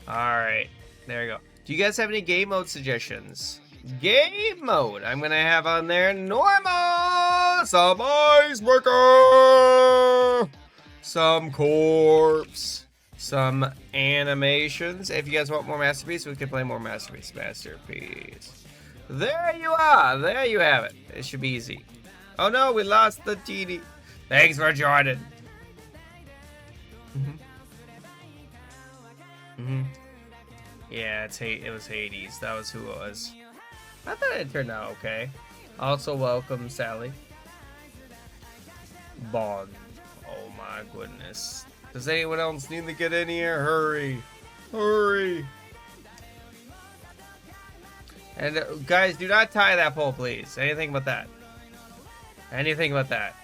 Alright, there you go. Do you guys have any game mode suggestions? Game mode. I'm gonna have on there normal, some icebreaker, some corpse, some animations. If you guys want more masterpiece, we can play more masterpiece. Masterpiece. There you are. There you have it. It should be easy. Oh no, we lost the TD. Thanks for joining. Yeah, it was Hades. That was who it was. I thought it turned out okay. Also, welcome, Sally. Bond. Oh my goodness. Does anyone else need to get in here? Hurry. Hurry. And guys, do not tie that pole, please. Anything but that. Anything but that.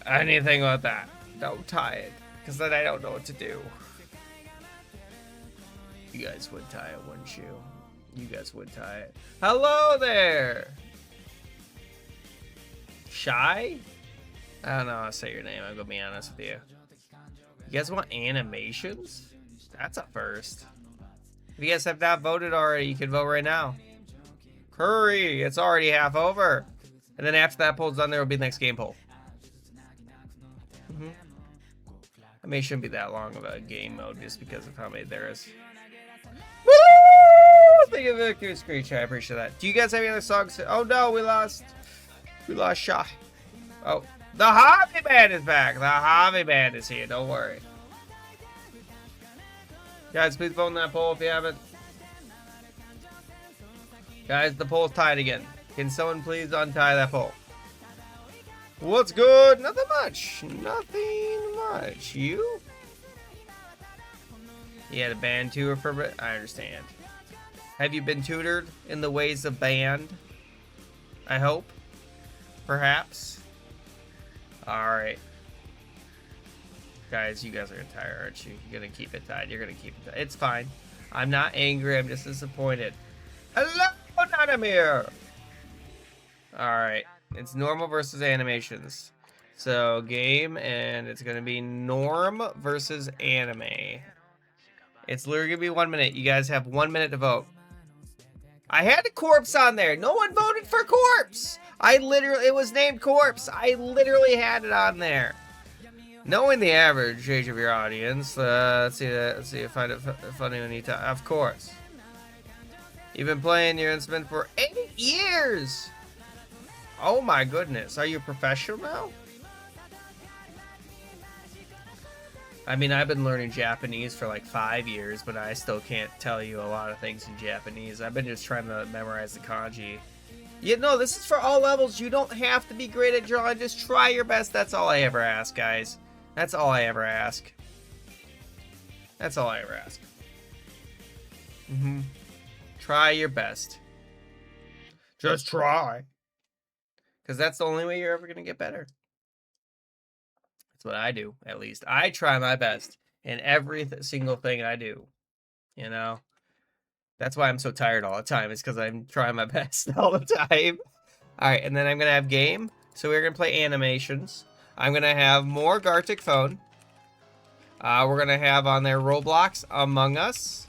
Anything but that. Don't tie it, because then I don't know what to do. You guys would tie it, wouldn't you? You guys would tie it. Hello there! Shy? I don't know how to say your name, I'm gonna be honest with you. You guys want animations? That's a first. If you guys have not voted already, you can vote right now. Hurry! It's already half over. And then after that poll's done, there will be the next game poll. I mean, it shouldn't be that long of a game mode just because of how many there is. Woo! Thank you for the victory screenshot. I appreciate that. Do you guys have any other songs? Oh no, we lost Shy. Oh, the Hobby Band is back. The Hobby Band is here. Don't worry. Guys, please vote on that poll if you haven't. Guys, the poll's tied again. Can someone please untie that poll? What's good? Nothing much. Nothing much. You? You had a band tour for a bit? I understand. Have you been tutored in the ways of band? I hope. Perhaps. Alright. Guys, you guys are gonna tire, aren't you? You're gonna keep it tied. You're gonna keep it tied. It's fine. I'm not angry. I'm just disappointed. Hello, Nanamir! Alright. It's normal versus animations. So, game, and it's gonna be norm versus anime. It's literally gonna be 1 minute. You guys have 1 minute to vote. I had a corpse on there. No one voted for corpse. It was named corpse. I literally had it on there. Knowing the average age of your audience, let's see if I find it funny when you talk. Of course. You've been playing your instrument for 8 years. Oh my goodness. Are you a professional now? I mean, I've been learning Japanese for like 5 years, but I still can't tell you a lot of things in Japanese. I've been just trying to memorize the kanji. You know, this is for all levels. You don't have to be great at drawing. Just try your best. That's all I ever ask, guys. That's all I ever ask. That's all I ever ask. Try your best. Just try. Because that's the only way you're ever going to get better. That's what I do, at least. I try my best in every single thing I do. You know? That's why I'm so tired all the time. It's because I'm trying my best all the time. Alright, and then I'm going to have game. So we're going to play animations. I'm going to have more Gartic Phone. We're going to have on there Roblox, Among Us.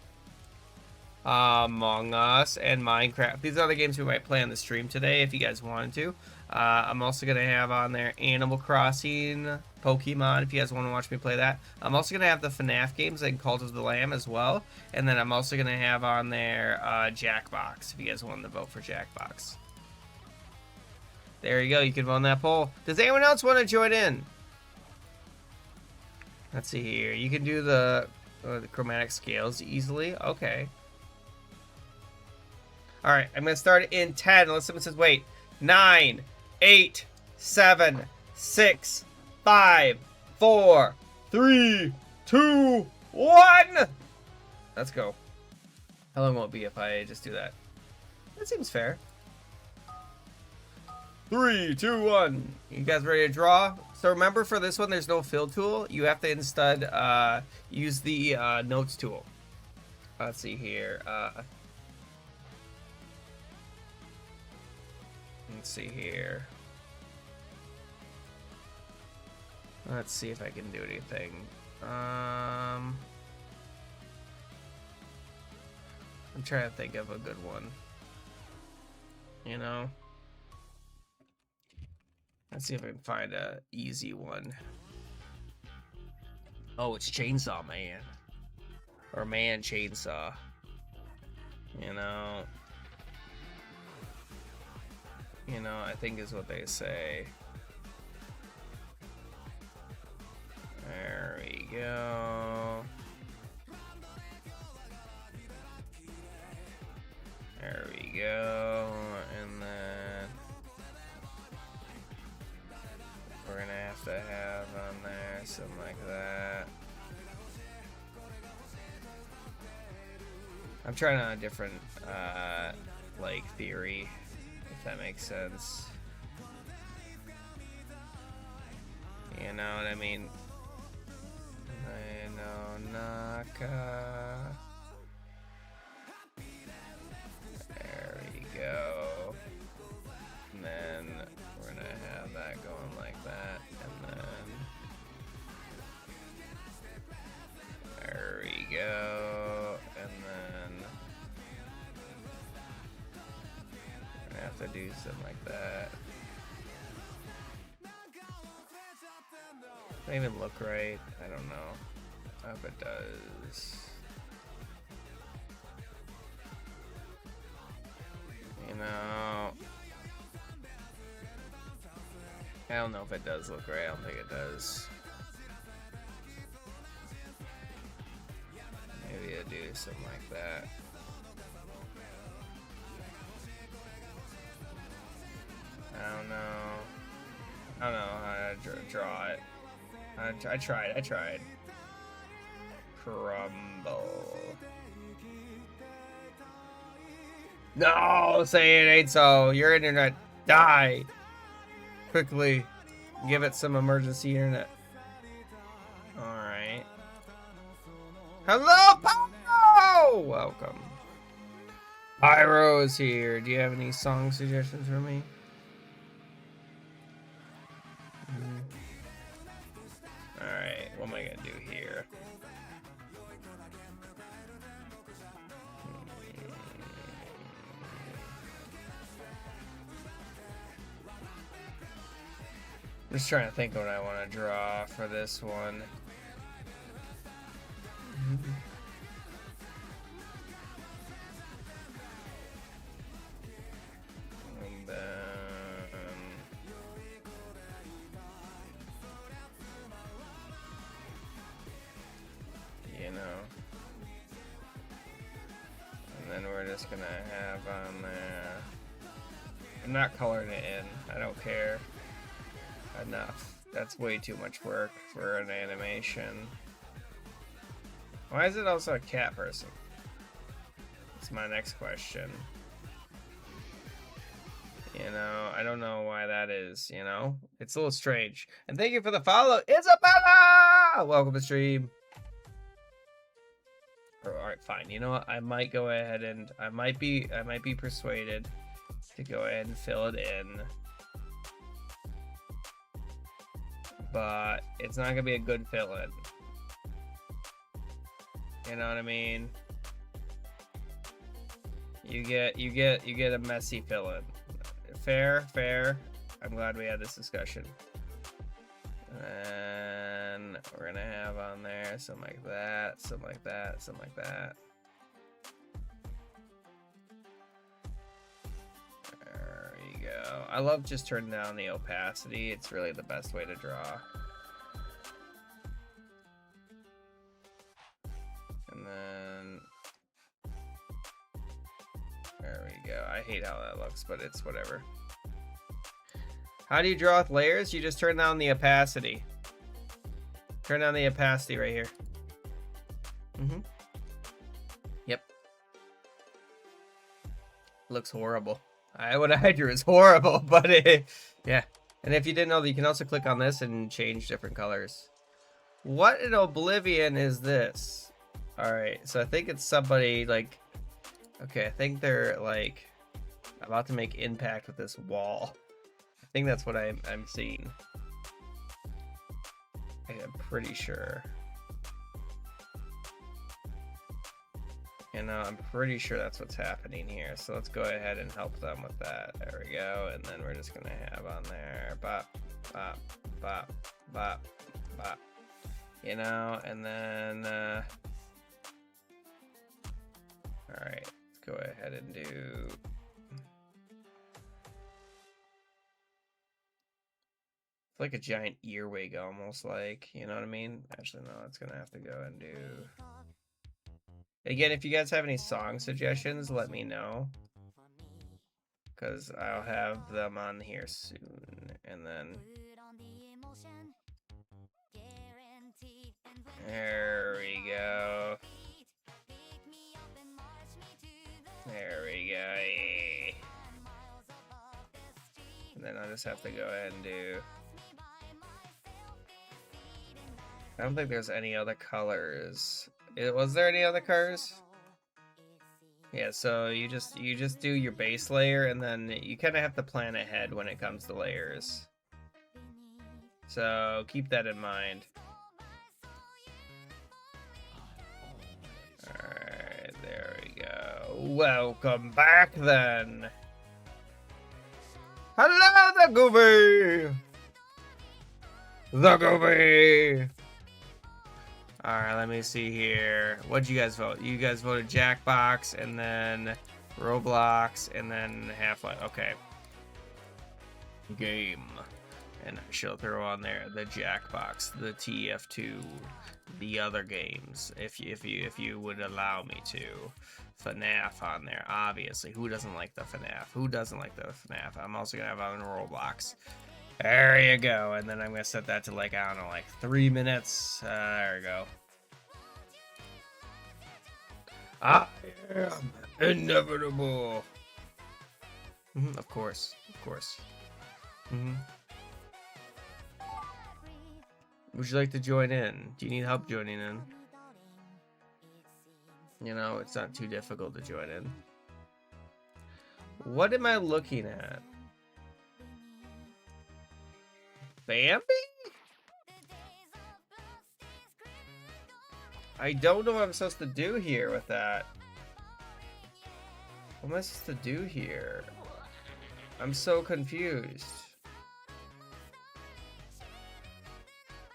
Among Us, and Minecraft. These are the games we might play on the stream today if you guys wanted to. I'm also going to have on there Animal Crossing, Pokemon, if you guys want to watch me play that. I'm also going to have the FNAF games and Cult of the Lamb as well. And then I'm also going to have on there Jackbox, if you guys want to vote for Jackbox. There you go. You can vote on that poll. Does anyone else want to join in? Let's see here. You can do the chromatic scales easily. Okay. Alright, I'm going to start it in 10 unless someone says wait. 9, 8, 7, 6, 5, 4, 3, 2, 1! Let's go. How long will it be if I just do that? That seems fair. 3, 2, 1. You guys ready to draw? So remember, for this one, there's no fill tool. You have to instead use the notes tool. Let's see here. Let's see here. Let's see if I can do anything. I'm trying to think of a good one. You know? Let's see if I can find a easy one. Oh, it's Chainsaw Man. Or Man Chainsaw. You know? You know, I think is what they say. There we go. There we go. And then we're gonna have to have on there something like that. I'm trying on a different like theory, if that makes sense. You know what I mean? I know Naka. There we go. And then we're gonna have that going like that, and then there we go, and then we're gonna have to do something like that. Does that even look right? I don't know. I hope it does. You know, I don't know if it does look right. I don't think it does. Maybe I'll do something like that. I don't know. I don't know how to draw it. I tried. Crumble. No, say it ain't so. Your internet. Die. Quickly. Give it some emergency internet. Alright. Hello, Pyro! Welcome. Pyro is here. Do you have any song suggestions for me? Alright, what am I gonna do here? I'm just trying to think what I want to draw for this one. And then you know, and then we're just gonna have on there. I'm not coloring it in. I don't care. Enough. That's way too much work for an animation. Why is it also a cat person? That's my next question. You know, I don't know why that is, you know? It's a little strange. And thank you for the follow, Isabella! Welcome to stream. Alright, fine. You know what? I might go ahead and I might be persuaded to go ahead and fill it in. But it's not gonna be a good fill-in. You know what I mean? You get a messy fill-in. Fair. I'm glad we had this discussion. And we're gonna have on there something like that, something like that, something like that. There you go. I love just turning down the opacity. It's really the best way to draw. And then there we go. I hate how that looks, but it's whatever. How do you draw with layers? You just turn down the opacity. Turn down the opacity right here. Yep. Looks horrible. What I drew is horrible, but yeah. And if you didn't know, you can also click on this and change different colors. What in Oblivion is this? All right, so I think it's somebody like, okay, I think they're like about to make impact with this wall. I think that's what I'm seeing. I'm pretty sure. You know, I'm pretty sure that's what's happening here. So let's go ahead and help them with that. There we go. And then we're just gonna have on there bop, bop, bop, bop, bop. You know, and then all right, let's go ahead and do. It's like a giant earwig, almost like, you know what I mean? Actually, no, it's gonna have to go and do. Again, if you guys have any song suggestions, let me know, because I'll have them on here soon. And then there we go. There we go. And then I'll just have to go ahead and do. I don't think there's any other colors. Was there any other colors? Yeah, so you just do your base layer, and then you kind of have to plan ahead when it comes to layers. So keep that in mind. Alright, there we go. Welcome back then. Hello, the Goofy! The Goofy! Alright, let me see here. What'd you guys vote? You guys voted Jackbox, and then Roblox, and then Half-Life. Okay. Game. And I shall throw on there the Jackbox, the TF2, the other games, if you would allow me to. FNAF on there, obviously. Who doesn't like the FNAF? Who doesn't like the FNAF? I'm also gonna have on Roblox. There you go, and then I'm gonna set that to like, I don't know, like 3 minutes. There we go. I am inevitable. Of course, of course. Would you like to join in? Do you need help joining in? You know, it's not too difficult to join in. What am I looking at? Bambi? I don't know what I'm supposed to do here with that. What am I supposed to do here? I'm so confused.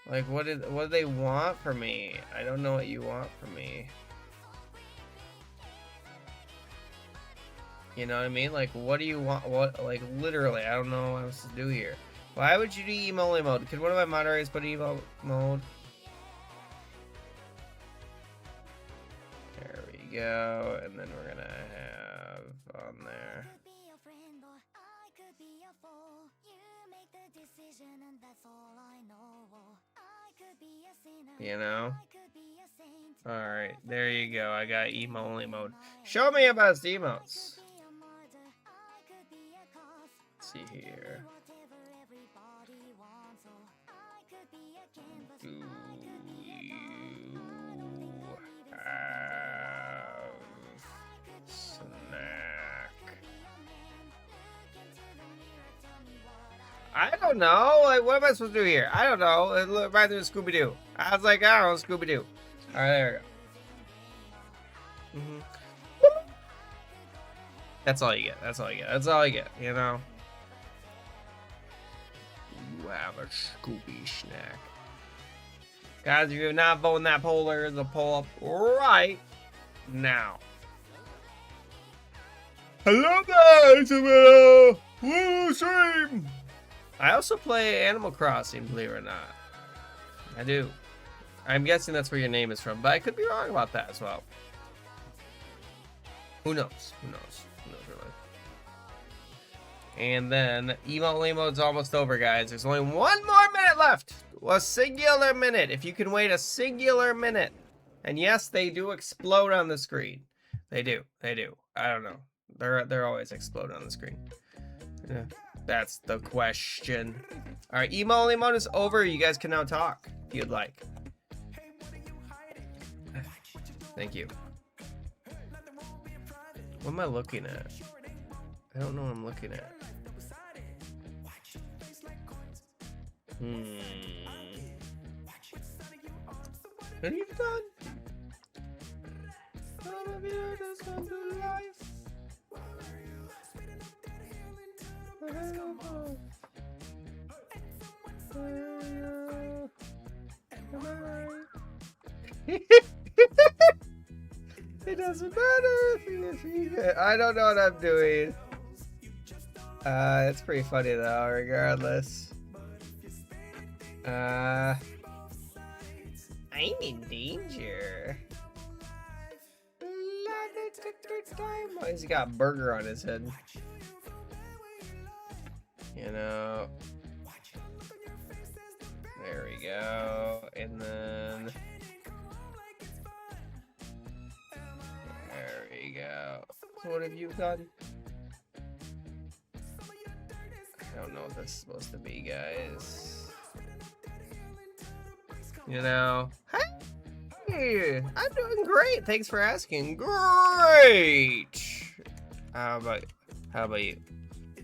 Like, what do they want from me? I don't know what you want from me. You know what I mean? Like, what do you want? What, like, literally, I don't know what I'm supposed to do here. Why would you do emo mode? Could one of my moderators put emo mode? There we go. And then we're gonna have on there. You know? Alright, there you go. I got emo only mode. Show me your best emotes. Let's see here. Do you have snack? I don't know. Like, what am I supposed to do here? I don't know. It reminds me of Scooby-Doo. I was like, I don't know, Scooby-Doo. Alright, there we go. That's all you get. That's all you get. That's all you get, you know? You have a Scooby snack. Guys, if you're not voting that poll, there's a poll up right now. Hello guys, woo stream! I also play Animal Crossing, believe it or not. I do. I'm guessing that's where your name is from, but I could be wrong about that as well. Who knows? Who knows? Who knows, really? And then, emo mode's almost over, guys. There's only 1 more minute left. A singular minute. If you can wait a singular minute. And yes, they do explode on the screen. They do. They do. I don't know. They're always explode on the screen. Yeah, that's the question. All right, emo mode is over. You guys can now talk if you'd like. Thank you. What am I looking at? I don't know what I'm looking at. What have you done? What have you done? It doesn't matter if you I don't know what I'm doing. It's pretty funny though, regardless. I'm in danger. Oh, he's got a burger on his head. You know. There we go. And then there we go. So what have you done? I don't know what this is supposed to be, guys. You know. Hey, I'm doing great. Thanks for asking. Great. How about you?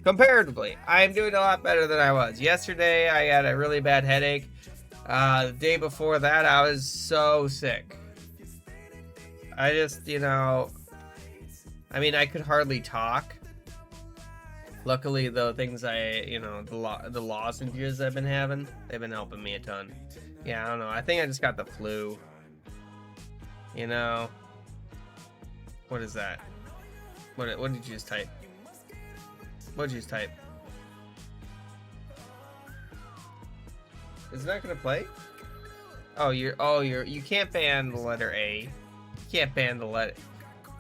Comparatively, I'm doing a lot better than I was. Yesterday, I had a really bad headache. The day before that, I was so sick. I just, you know, I mean, I could hardly talk. Luckily, the things the lozenges I've been having, they've been helping me a ton. Yeah, I don't know. I think I just got the flu. You know, what is that? What did you just type? What did you just type? Is it not gonna play? Oh, you can't ban the letter A. You can't ban the letter.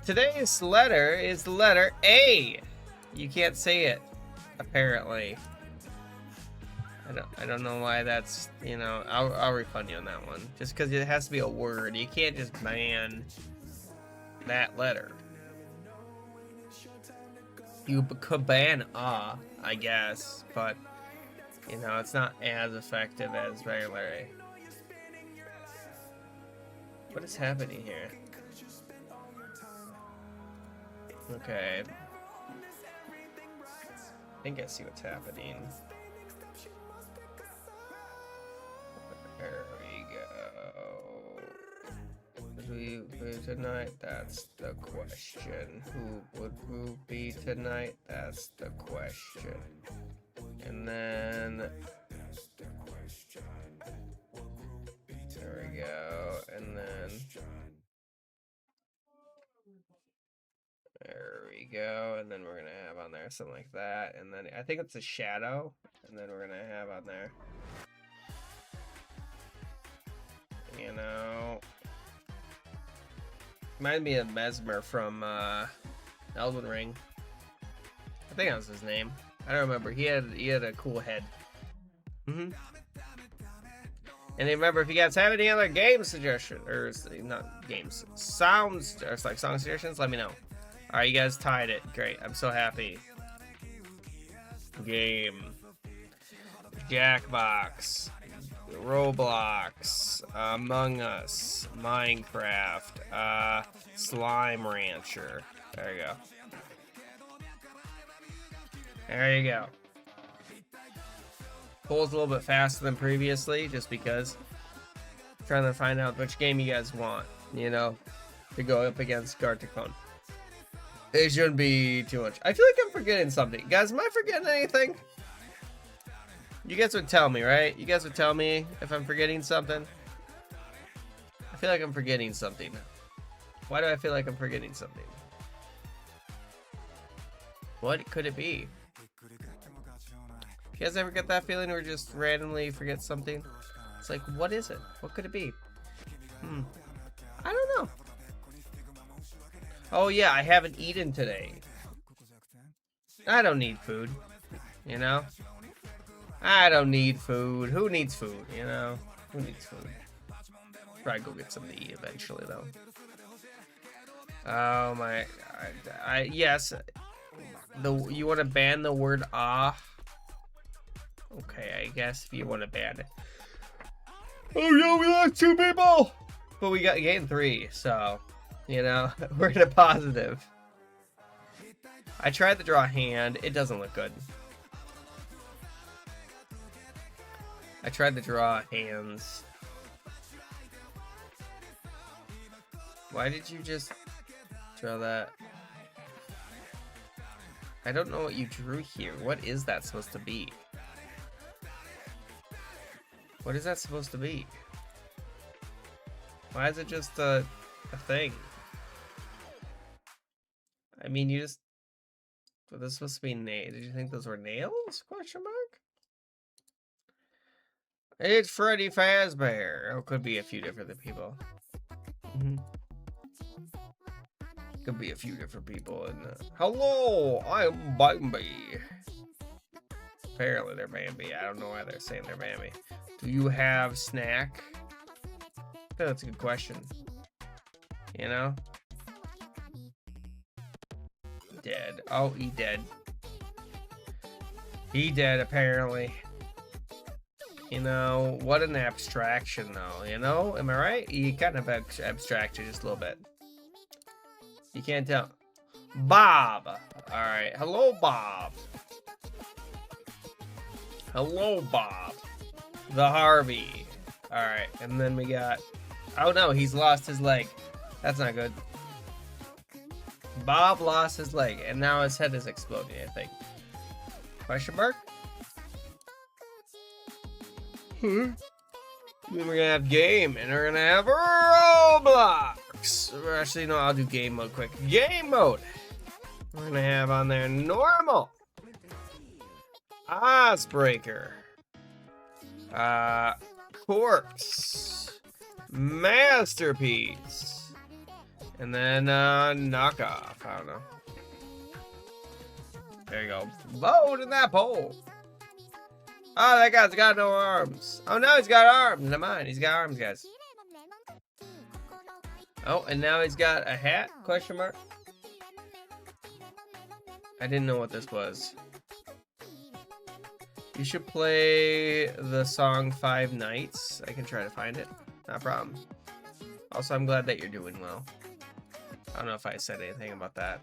Today's letter is the letter A. You can't say it, apparently. I don't know why that's, you know, I'll refund you on that one. Just because it has to be a word. You can't just ban that letter. You could ban I guess, but, you know, it's not as effective as regular A. What is happening here? Okay. I think I see what's happening. There we go. Who would be tonight? That's the question. Who would who be tonight? That's the question. And then there we go. And then there we go. And then we're gonna have on there something like that. And then I think it's a shadow. And then we're gonna have on there, you know, reminds me of Mesmer from Elden Ring. I think that was his name. I don't remember. He had a cool head. And remember, if you guys have any other game suggestions, or not games, sounds, or it's like song suggestions, let me know. All right, you guys tied it. Great. I'm so happy. Game. Jackbox. Roblox. Among Us. Minecraft. Slime Rancher. There you go. There you go. Pulls a little bit faster than previously, just because. I'm trying to find out which game you guys want, you know, to go up against Garticon. It shouldn't be too much. I feel like I'm forgetting something. Guys, am I forgetting anything? You guys would tell me, right? You guys would tell me if I'm forgetting something. I feel like I'm forgetting something. Why do I feel like I'm forgetting something? What could it be? You guys ever get that feeling or just randomly forget something? It's like, what is it? What could it be? I don't know. Oh yeah, I haven't eaten today. I don't need food, you know? I don't need food. Who needs food, you know? Who needs food? Probably go get something to eat eventually, though. Oh my... yes. You want to ban the word ah? Okay, I guess if you want to ban it. Oh yeah, we lost 2 people! But we gained 3, so... You know, we're in a positive. I tried to draw a hand. It doesn't look good. I tried to draw hands. Why did you just Draw that. I don't know what you drew here. What is that supposed to be? What is that supposed to be? Why is it just a thing? I mean, you just... Was this supposed to be nails? Did you think those were nails? Question mark? It's Freddy Fazbear. Oh, could be a few different people. Could be a few different people. And hello, I'm Bambi. Apparently they're Bambi. I don't know why they're saying they're Bambi. Do you have snack? I think that's a good question. You know? Dead. Oh, he dead. He dead, apparently. You know, what an abstraction, though. You know? Am I right? He kind of abstracted just a little bit. You can't tell. Bob! Alright. Hello, Bob. Hello, Bob. The Harvey. Alright. And then we got... Oh, no. He's lost his leg. That's not good. Bob lost his leg, and now his head is exploding, I think. Question mark? Then we're gonna have game, and we're gonna have Roblox. Actually, no, I'll do game mode quick. Game mode. We're gonna have on there normal, Icebreaker, Corpse, Masterpiece, and then knockoff. I don't know. There you go. Vote in that poll. Oh, that guy's got no arms. Oh, no, he's got arms. Never mind. He's got arms, guys. Oh, and now he's got a hat? Question mark. I didn't know what this was. You should play the song Five Nights. I can try to find it. Not a problem. Also, I'm glad that you're doing well. I don't know if I said anything about that.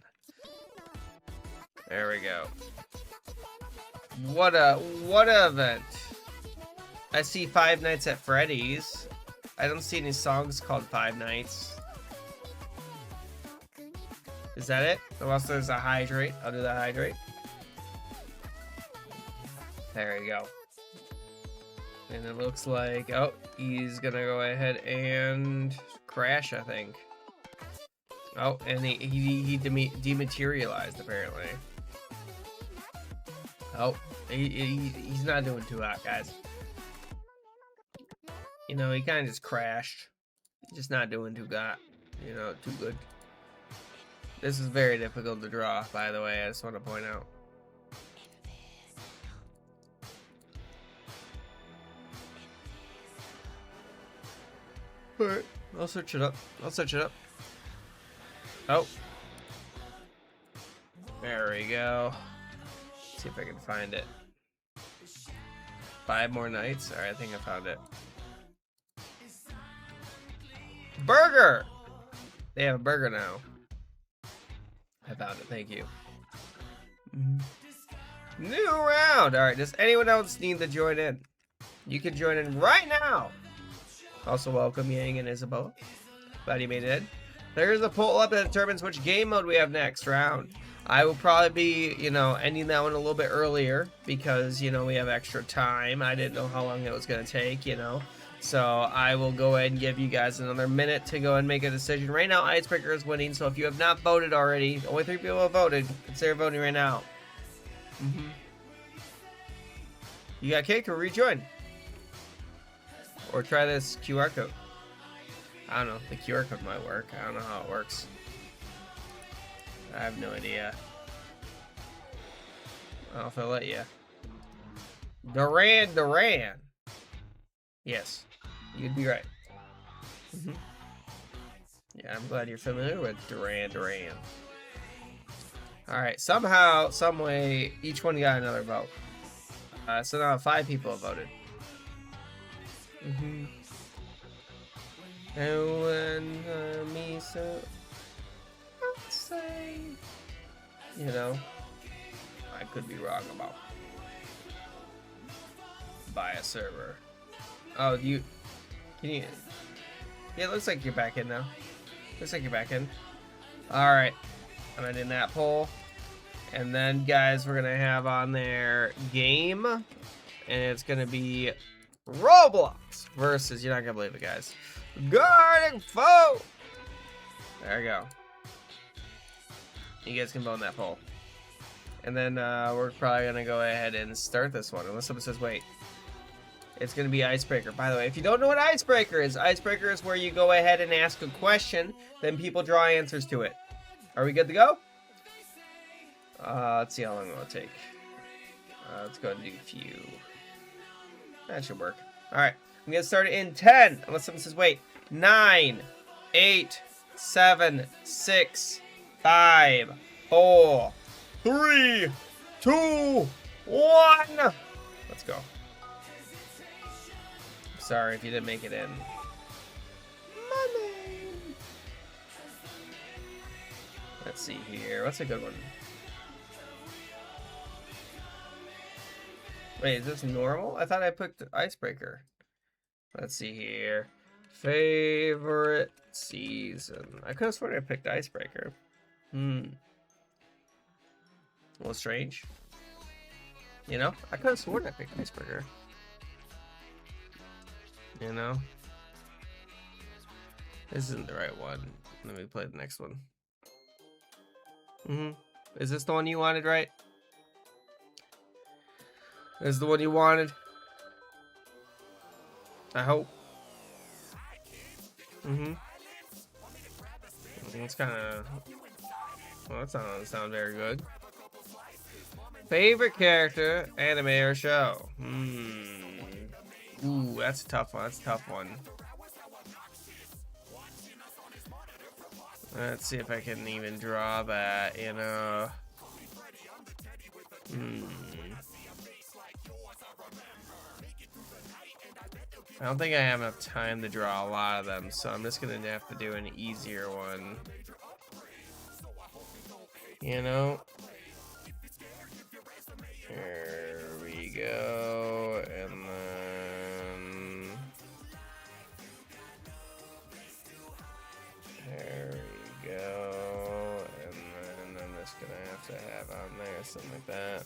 There we go. What a event. I see Five Nights at Freddy's. I don't see any songs called Five Nights. Is that it? Also, there's a hydrate. I'll do the hydrate. There you go. And it looks like, oh, he's gonna go ahead and crash, I think. Oh, and he dematerialized, apparently. Oh, he's not doing too hot, guys. You know, he kind of just crashed. Just not doing too hot. You know, too good. This is very difficult to draw, by the way. I just want to point out. Alright, I'll search it up. Oh. There we go. See if I can find it. 5 more nights? Alright, I think I found it. Burger! They have a burger now. I found it, thank you. New round! Alright, does anyone else need to join in? You can join in right now! Also welcome Yang and Isabella. Glad you made it in. There's a poll up that determines which game mode we have next round. I will probably be, you know, ending that one a little bit earlier because, you know, we have extra time. I didn't know how long it was going to take, you know. So I will go ahead and give you guys another minute to go and make a decision. Right now, Icebreaker is winning, so if you have not voted already, only 3 people have voted. Consider voting right now. You got kicked or rejoin? Or try this QR code. I don't know. The QR code might work. I don't know how it works. I have no idea. I don't know if I'll let you. Duran. Yes. You'd be right. Yeah, I'm glad you're familiar with Duran. Alright, somehow, some way, each one got another vote. So now 5 people have voted. And me so I'll say, you know, I could be wrong about buy a server. Oh, can you? Yeah, it looks like you're back in now. Looks like you're back in. All right, I'm ending that poll. And then, guys, we're going to have on there game. And it's going to be Roblox versus, you're not going to believe it, guys, Gartic Phone. There we go. You guys can vote on that poll. And then we're probably going to go ahead and start this one. Unless someone says, wait. It's going to be Icebreaker. By the way, if you don't know what Icebreaker is where you go ahead and ask a question, then people draw answers to it. Are we good to go? Let's see how long it will take. Let's go and do a few. That should work. Alright, I'm going to start it in 10. Unless someone says, wait. 9, 8, 7, 6, 5, 4, 3, 2, 1. Let's go. Sorry if you didn't make it in. Money. Let's see here. What's a good one? Wait, is this normal? I thought I picked Icebreaker. Let's see here. Favorite season. I could have sworn I picked Icebreaker. A little strange. You know? I could have sworn I picked Icebreaker. You know? This isn't the right one. Let me play the next one. Is this the one you wanted, right? This is the one you wanted? I hope. It's kind of... Well, that doesn't sound very good. Favorite character, anime, or show? Ooh, that's a tough one. That's a tough one. Let's see if I can even draw that, you know. I don't think I have enough time to draw a lot of them, so I'm just gonna have to do an easier one. You know? There we go, and then... There we go, and then I'm just gonna have to have on there something like that.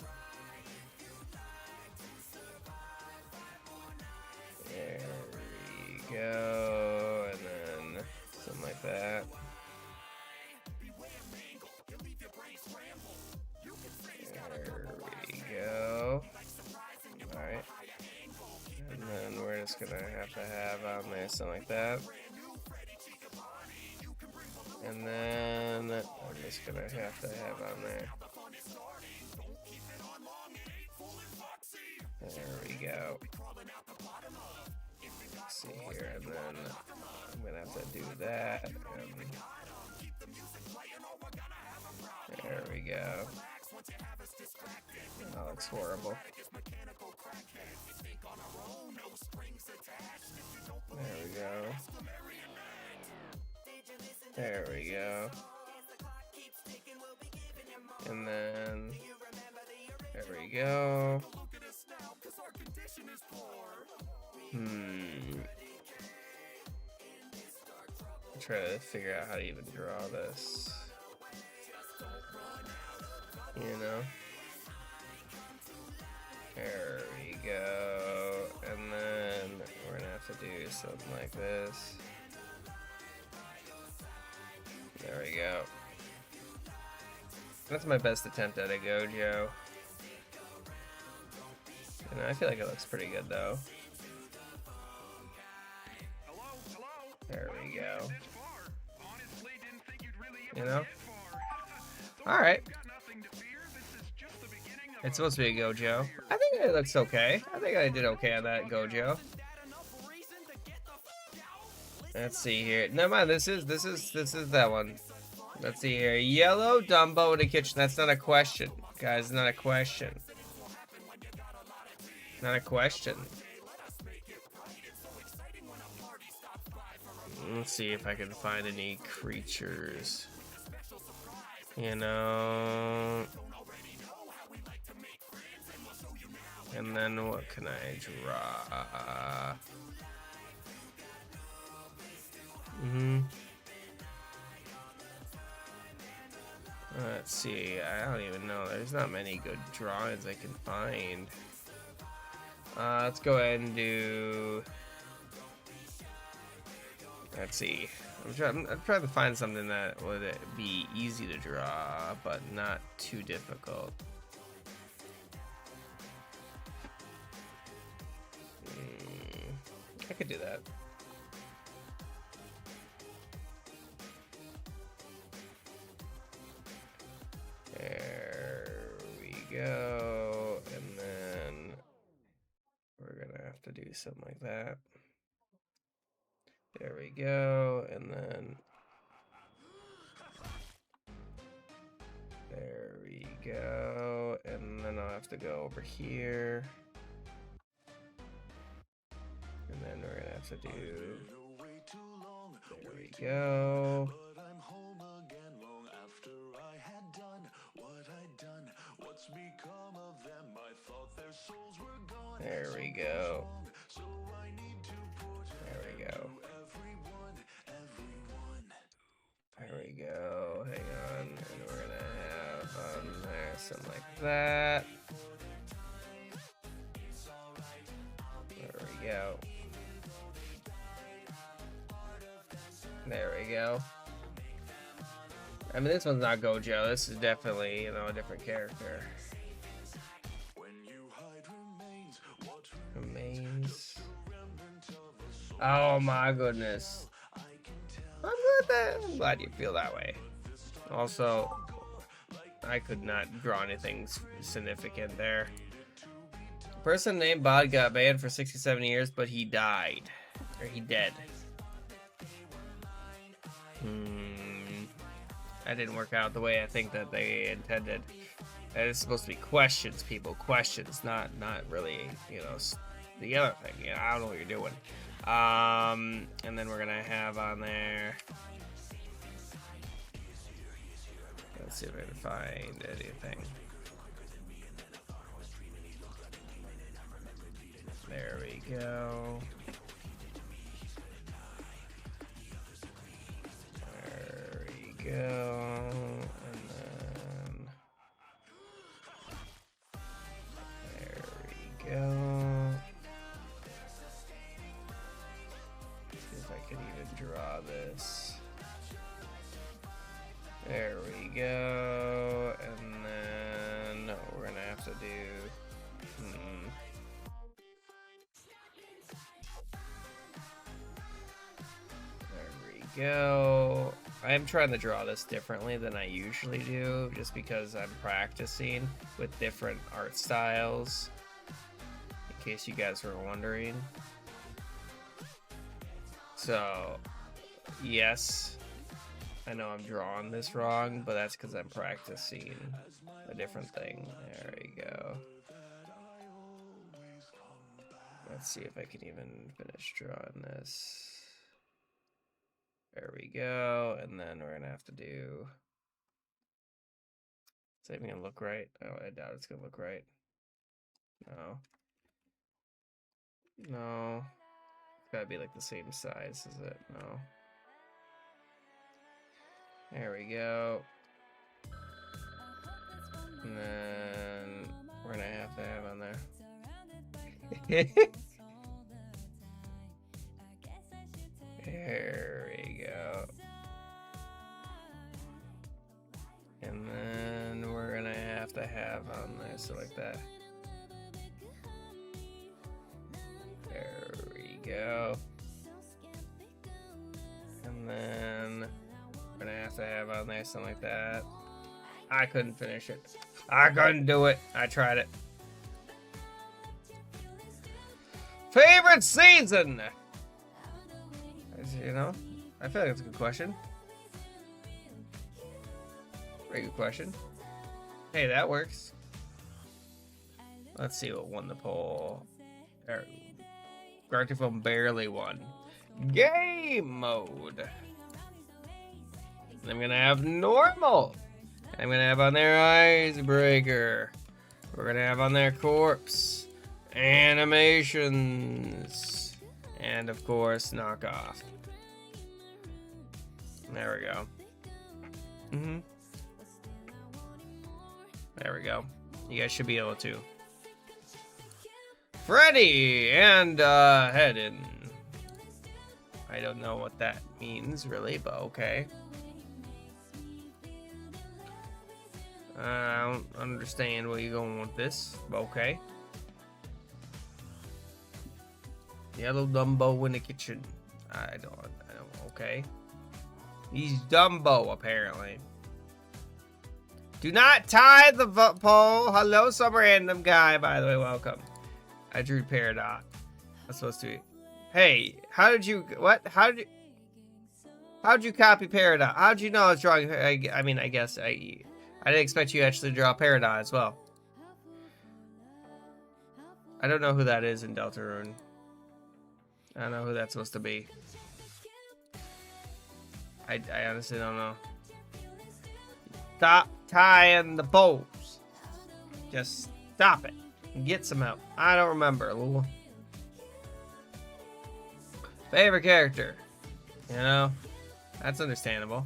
There we go, and then something like that. There we go. Alright. And then we're just gonna have to have on there something like that. And then I'm just gonna have to have on there. There we go. Let's see here, and then I'm gonna have to do that. And there we go. That looks horrible. There we go. There we go. And then there we go. Try to figure out how to even draw this. You know? There we go. And then we're gonna have to do something like this. There we go. That's my best attempt at a Gojo. And I feel like it looks pretty good though. There we go. You know? Alright. It's supposed to be a Gojo. I think it looks okay. I think I did okay on that Gojo. Let's see here. Never mind, this is that one. Let's see here. Yellow Dumbo in the kitchen. That's not a question. Guys, not a question. Not a question. Let's see if I can find any creatures. You know. And then what can I draw? Let's see. I don't even know. There's not many good drawings I can find. Let's go ahead and do. Let's see. I'm trying to find something that would be easy to draw, but not too difficult. I could do that. There we go. And then we're gonna have to do something like that. There we go. And then there we go. And then I'll have to go over here. And then we're gonna have to do. There we go. There we go. There we go. There we go. Hang on. And we're gonna have on there something like that. There we go. There we go. I mean, this one's not Gojo. This is definitely, you know, a different character. Remains. Oh my goodness. I'm glad you feel that way. Also, I could not draw anything significant there. Person named Bod got banned for 67 years, but he died. Or he dead. That didn't work out the way I think that they intended. It's supposed to be questions, people. Questions, not really, you know, the other thing. You know, I don't know what you're doing. And then we're gonna have on there. Let's see if I can find anything. There we go. There we go. And then there we go. See if I can even draw this. There we go. And then we're gonna have to do. There we go. I'm trying to draw this differently than I usually do, just because I'm practicing with different art styles, in case you guys were wondering. So, yes, I know I'm drawing this wrong, but that's because I'm practicing a different thing. There we go. Let's see if I can even finish drawing this. There we go, and then we're gonna have to do. Is that even gonna look right? Oh, I doubt it's gonna look right. No. No. It's gotta be like the same size, is it? No. There we go. And then we're gonna have to have on there. There we go. And then we're gonna have to have on there, so like that. There we go. And then we're gonna have to have on there something like that. I couldn't finish it. I couldn't do it. I tried it. Favorite season? You know, I feel like it's a good question. Very good question. Hey, that works. Let's see what won the poll. Gartiful barely won. Game mode. I'm gonna have normal. I'm gonna have on there icebreaker. We're gonna have on there corpse, animations, and of course knockoff. There we go. There we go. You guys should be able to. Freddy and head in. I don't know what that means really, but okay. I don't understand where you're going with this, but okay. Yellow Dumbo in the kitchen. I don't, okay. He's Dumbo, apparently. Do not tie the pole. Hello, some random guy, by the way, welcome. I drew Peridot. That's supposed to be. Hey, how did you, what? How'd you copy Peridot? How'd you know I was drawing, I mean, I guess, I didn't expect you actually to draw Peridot as well. I don't know who that is in Deltarune. I don't know who that's supposed to be. I honestly don't know. Stop tying the poles. Just stop it. Get some help. I don't remember. Lul. Favorite character. You know, that's understandable.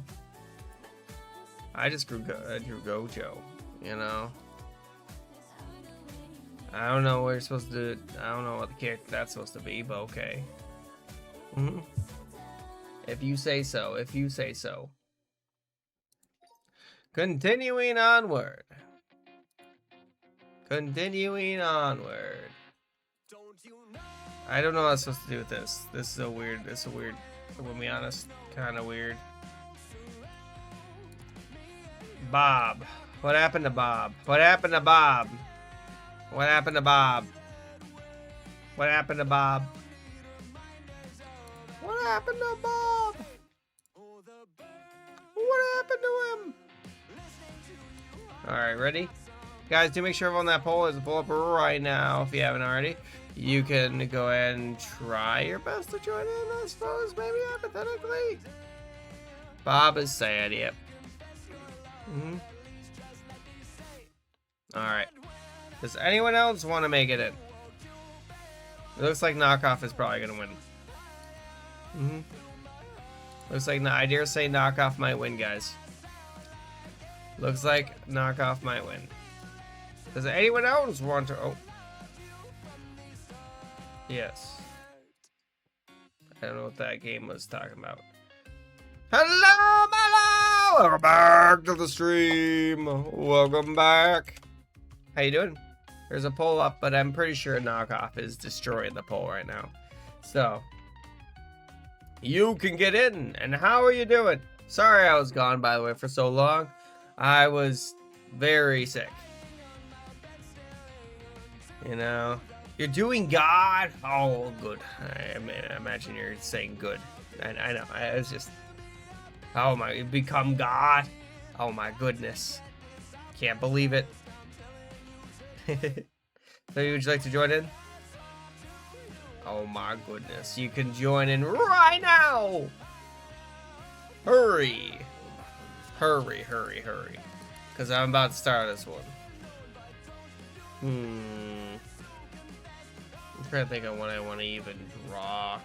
I just drew Gojo. You know. I don't know what you're supposed to do. I don't know what the character that's supposed to be, but okay. If you say so. If you say so. Continuing onward. Continuing onward. I don't know what I'm supposed to do with this. This is a weird, if I'm be honest, kind of weird. Bob. What happened to Bob? What happened to Bob? What happened to Bob? What happened to Bob? What happened to Bob? What happened to him? Alright, ready? Guys, do make sure on that pole is a pull up right now if you haven't already. You can go ahead and try your best to join in, I suppose, maybe hypothetically. Bob is sad, yep. Alright. Does anyone else want to make it in? It looks like Knockoff is probably going to win. Looks like, I dare say Knockoff might win, guys. Looks like Knockoff might win. Does anyone else want to... Oh. Yes. I don't know what that game was talking about. Hello, hello! Welcome back to the stream. Welcome back. How you doing? There's a poll up, but I'm pretty sure Knockoff is destroying the poll right now. So, you can get in. And how are you doing? Sorry I was gone, by the way, for so long. I was very sick. You know, you're doing God. Oh, good. I imagine you're saying good. I know. It's just, oh my, you become God. Oh my goodness. Can't believe it. So would you like to join in? Oh my goodness. You can join in right now. Hurry. Hurry, hurry, hurry. Because I'm about to start this one. I'm trying to think of what I want to even draw.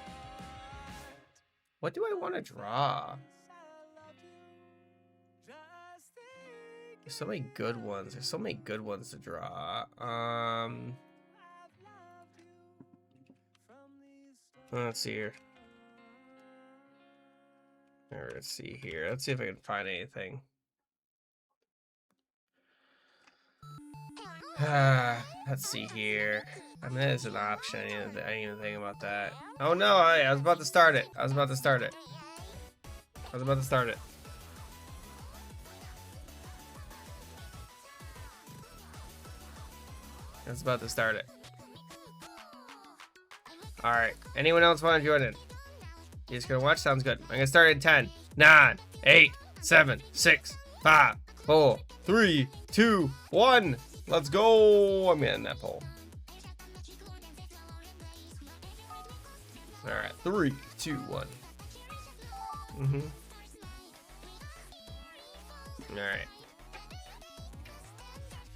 What do I want to draw? There's so many good ones. There's so many good ones to draw. Let's see here. Let's see here. Let's see if I can find anything. Let's see here. I mean, there's an option. I didn't even think about that. Oh no, I was about to start it. I was about to start it. I was about to start it. I was about to start it. Alright. Anyone else want to join in? You just gonna watch? Sounds good. I'm gonna start in 10, 9, 8, 7, 6, 5, 4, 3, 2, 1. Let's go. I'm in that poll. Alright. 3, 2, 1. Alright.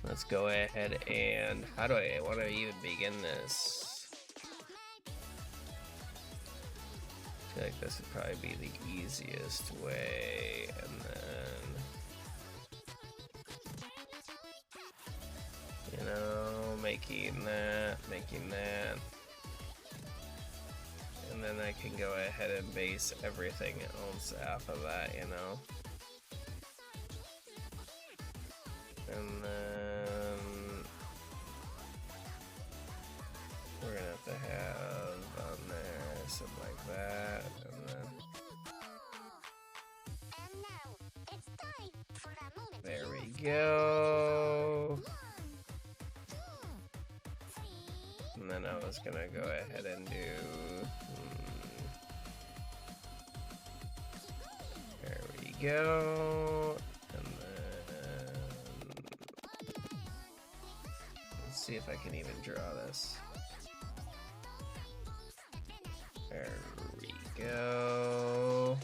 Let's go ahead and... How do I want to even begin this? I feel like this would probably be the easiest way, and then making that. And then I can go ahead and base everything else off of that, you know. And then we're gonna have to have on there something like that, and then there we go. And then I was gonna go ahead and do there we go. And then let's see if I can even draw this. There we go.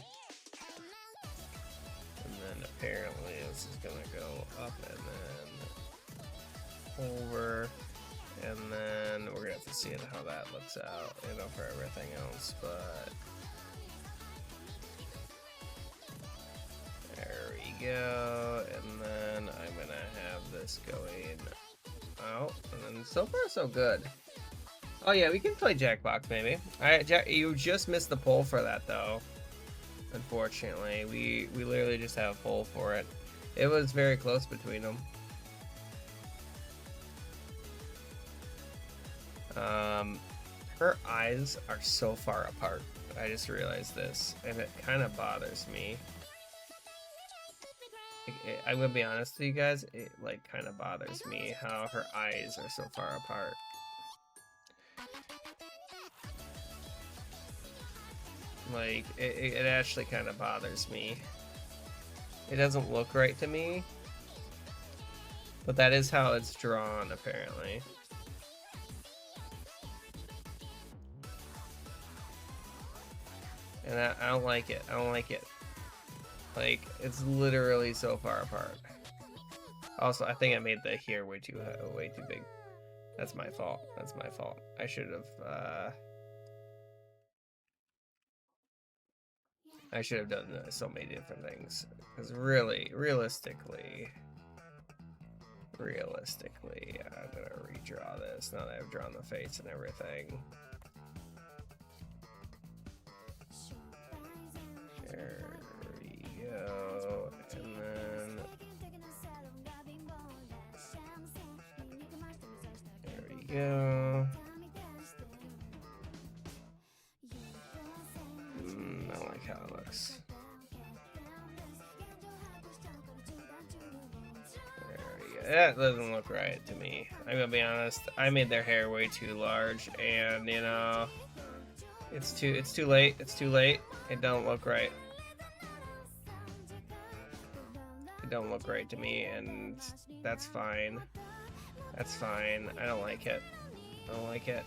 And then apparently this is gonna go up and then over. And then we're gonna have to see how that looks out, you know, for everything else, but there we go. And then I'm gonna have this going out, and then so far so good. Oh yeah, we can play Jackbox maybe. Alright, Jack, you just missed the poll for that though. Unfortunately, we literally just have a poll for it. It was very close between them. Her eyes are so far apart. I just realized this, and it kind of bothers me. I'm gonna be honest with you guys, it like kind of bothers me how her eyes are so far apart. Like, it actually kind of bothers me. It doesn't look right to me, but that is how it's drawn, apparently. And I don't like it. I don't like it. Like, it's literally so far apart. Also, I think I made the hair way too big. That's my fault. That's my fault. I should have done so many different things. Because really, realistically, I'm gonna redraw this now that I've drawn the face and everything. There we go, and then there we go. I don't like how it looks. There we go. That doesn't look right to me. I'm gonna be honest. I made their hair way too large, and you know, it's too late. It's too late. It don't look right. It don't look right to me, and that's fine. That's fine. I don't like it. I don't like it.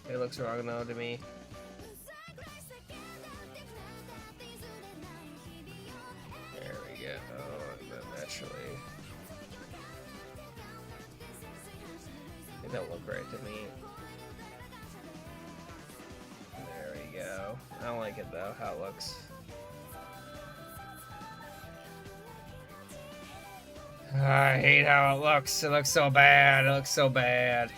It looks wrong though to me. There we go. And then actually, it don't look right to me. There we go. I don't like it though, how it looks. I hate how it looks. It looks so bad. It looks so bad.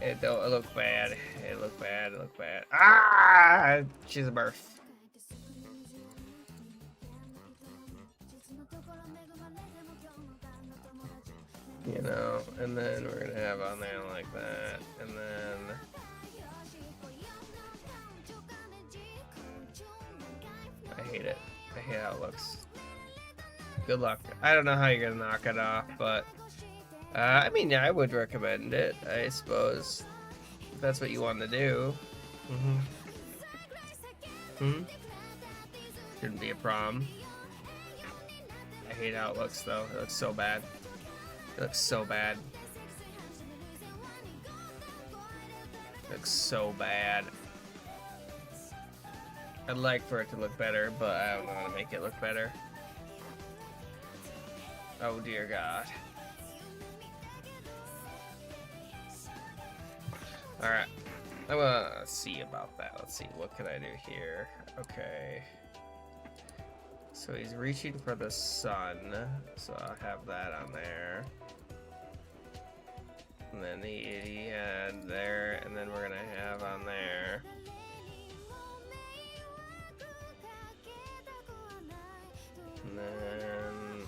It don't look bad. It look bad. It look bad. Ah! She's a birth. You know, and then we're gonna have on there like that, and then I hate it. I hate how it looks. Good luck. I don't know how you're gonna knock it off, but I mean, yeah, I would recommend it, I suppose, if that's what you want to do. Shouldn't be a problem. I hate how it looks, though. It looks so bad. It looks so bad. It looks so bad. I'd like for it to look better, but I don't know how to make it look better. Oh dear God. Alright. I'm gonna see about that. Let's see, what can I do here? Okay. So he's reaching for the sun, so I'll have that on there. And then he had there, and then we're gonna have on there. And then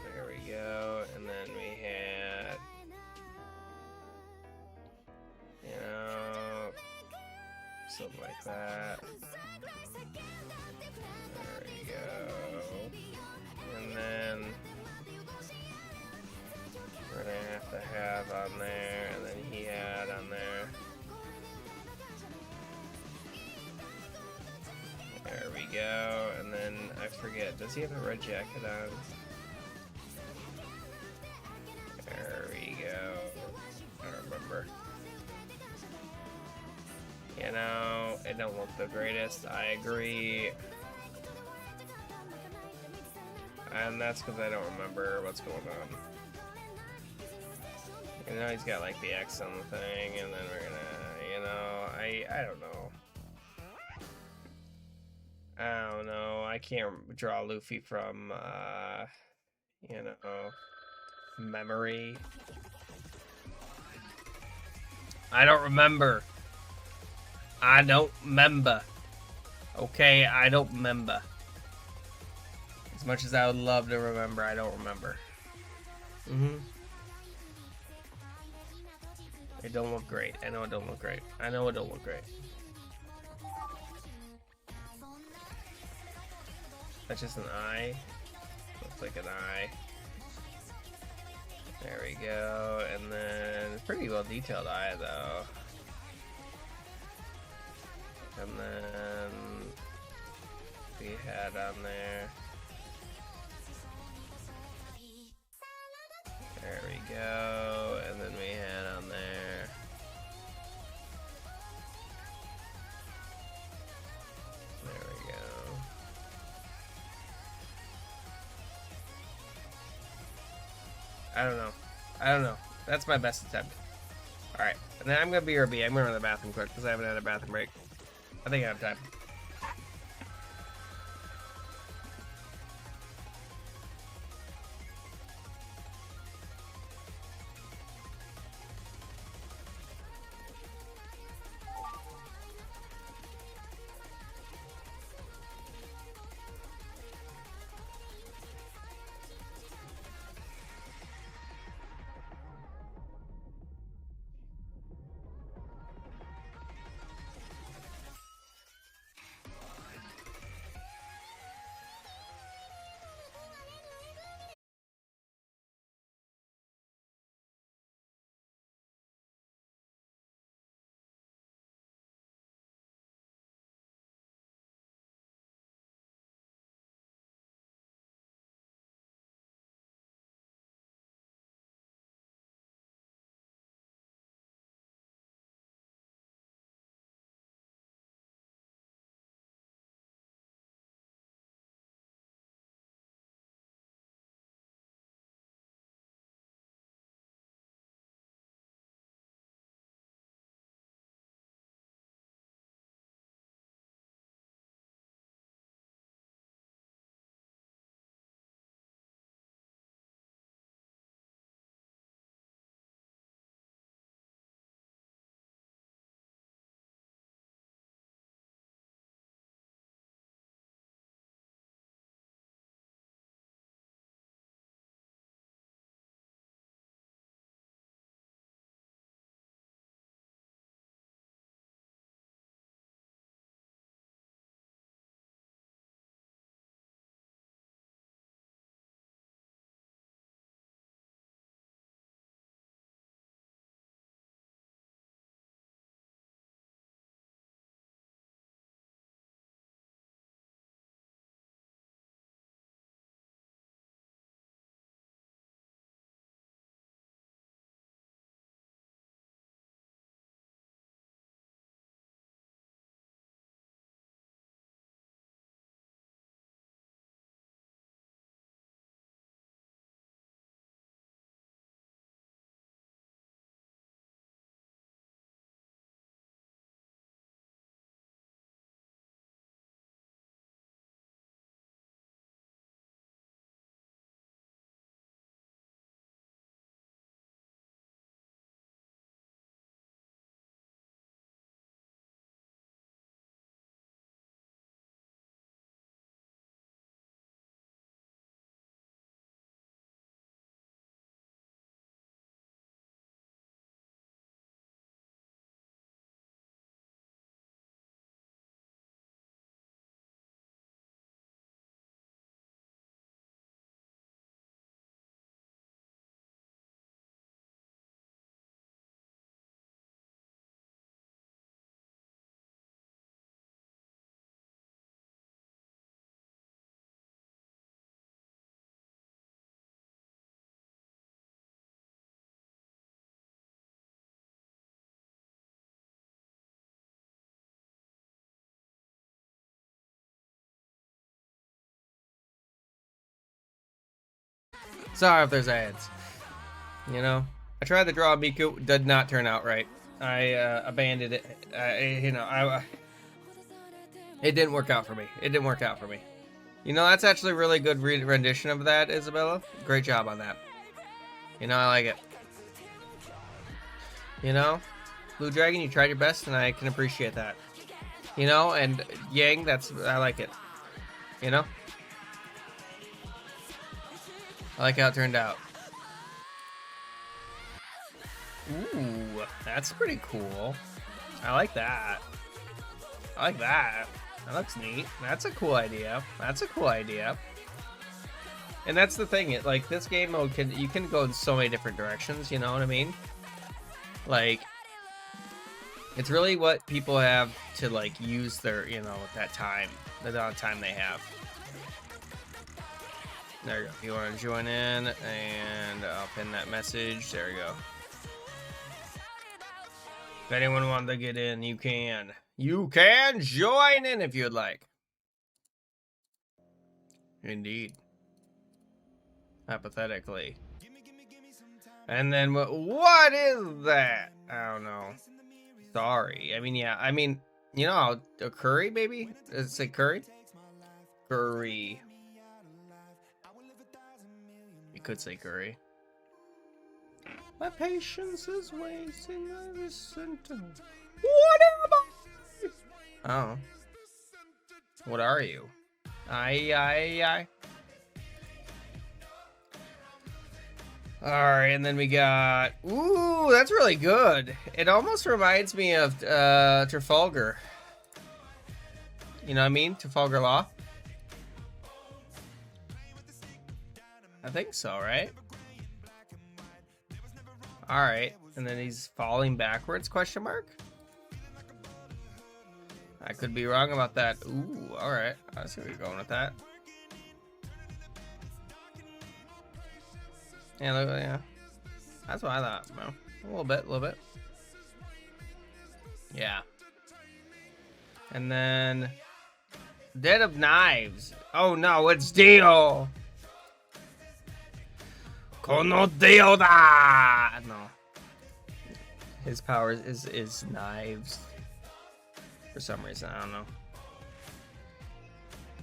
there we go. And then we had, you know, something like that. There we go. And then we're gonna have to have on there, and then he had on there. There we go. And then I forget, does he have a red jacket on? There we go. I don't remember. You know, it don't look the greatest. I agree. And that's because I don't remember what's going on. You know, he's got like the X on the thing, and then we're gonna, you know, I don't know. I don't know. I can't draw Luffy from, you know, memory. I don't remember. I don't remember. Okay, I don't remember. As much as I would love to remember, I don't remember. It don't look great. I know it don't look great. I know it don't look great. That's just an eye. Looks like an eye. There we go. And then it's pretty well detailed eye though. And then we had on there. There we go. And then we had on there. There we go. I don't know. I don't know. That's my best attempt. Alright. And then I'm going to BRB. I'm going to run to the bathroom quick because I haven't had a bathroom break. I think I have time. Sorry if there's ads. You know, I tried to draw Miku, did not turn out right. I abandoned it. It didn't work out for me. It didn't work out for me. You know, that's actually a really good rendition of that, Isabella. Great job on that. You know, I like it. You know, Blue Dragon, you tried your best, and I can appreciate that. You know, and Yang, I like it. You know? I like how it turned out. Ooh, that's pretty cool. I like that. I like that. That looks neat. That's a cool idea. That's a cool idea. And that's the thing. Like, this game mode you can go in so many different directions. You know what I mean? Like, it's really what people have to like use their, you know, that time, the amount of time they have. There you go. You want to join in, and I'll pin that message. There you go. If anyone wants to get in, you can. You can join in if you'd like. Indeed. Hypothetically. And then what is that? I don't know. Sorry. I mean, yeah. I mean, you know, a curry, maybe? Does it say curry? Curry. You could say curry. My patience is wasting. I listen to. What am I? Oh. What are you? I. Alright, and then we got. Ooh, that's really good. It almost reminds me of Trafalgar. You know what I mean? Trafalgar Law? I think so, right? Alright, and then he's falling backwards, question mark? I could be wrong about that. Ooh, alright. I see where you're going with that. Yeah, look, yeah. That's what I thought, bro. A little bit. Yeah. And then... Den of Knives. Oh no, it's Dio! Kono Dio da! No. His power is knives. For some reason, I don't know.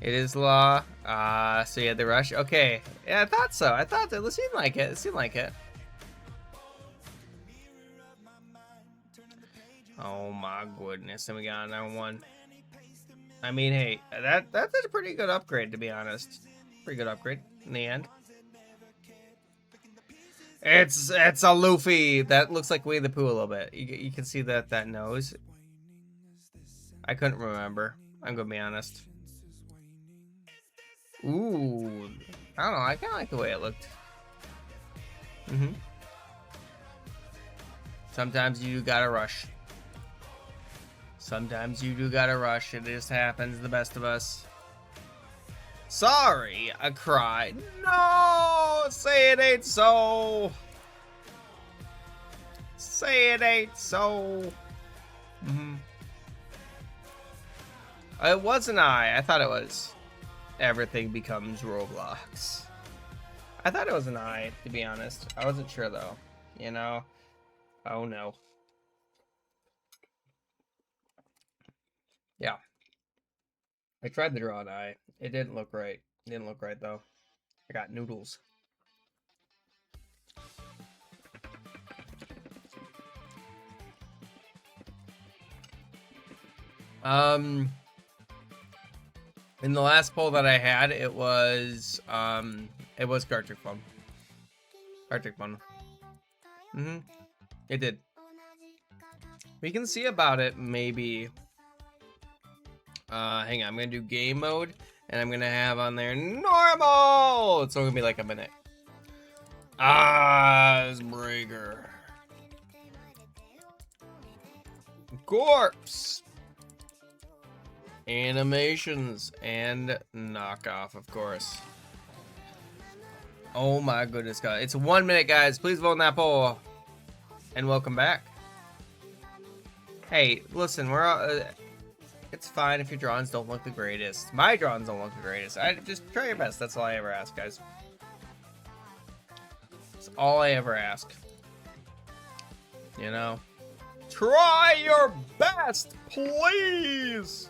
It is law. So you had the rush. Okay. Yeah, I thought so. I thought it seemed like it. It seemed like it. Oh my goodness. And we got another one. I mean, hey, that's a pretty good upgrade, to be honest. Pretty good upgrade in the end. It's a Luffy. That looks like Winnie the Pooh a little bit. You can see that nose. I couldn't remember. I'm gonna be honest. Ooh, I don't know. I kind of like the way it looked. Sometimes you gotta rush. Sometimes you do gotta rush. It just happens. The best of us. Sorry, I cried. No, say it ain't so. Say it ain't so. It wasn't I thought it was. Everything becomes Roblox. I thought it was an I, to be honest. I wasn't sure though. You know? Oh no. Yeah. I tried to draw an eye. It didn't look right. It didn't look right though. I got noodles. In the last poll that I had, it was Gartic Fun. Gartic Fun. It did. We can see about it maybe. Hang on, I'm gonna do game mode, and I'm gonna have on there normal. It's only gonna be like a minute. Icebreaker. Corpse. Animations and knockoff, of course. Oh my goodness, God. It's 1 minute, guys. Please vote on that poll. And welcome back. Hey, listen, we're all, it's fine if your drawings don't look the greatest. My drawings don't look the greatest. Just try your best. That's all I ever ask, guys. That's all I ever ask. You know? Try your best, please!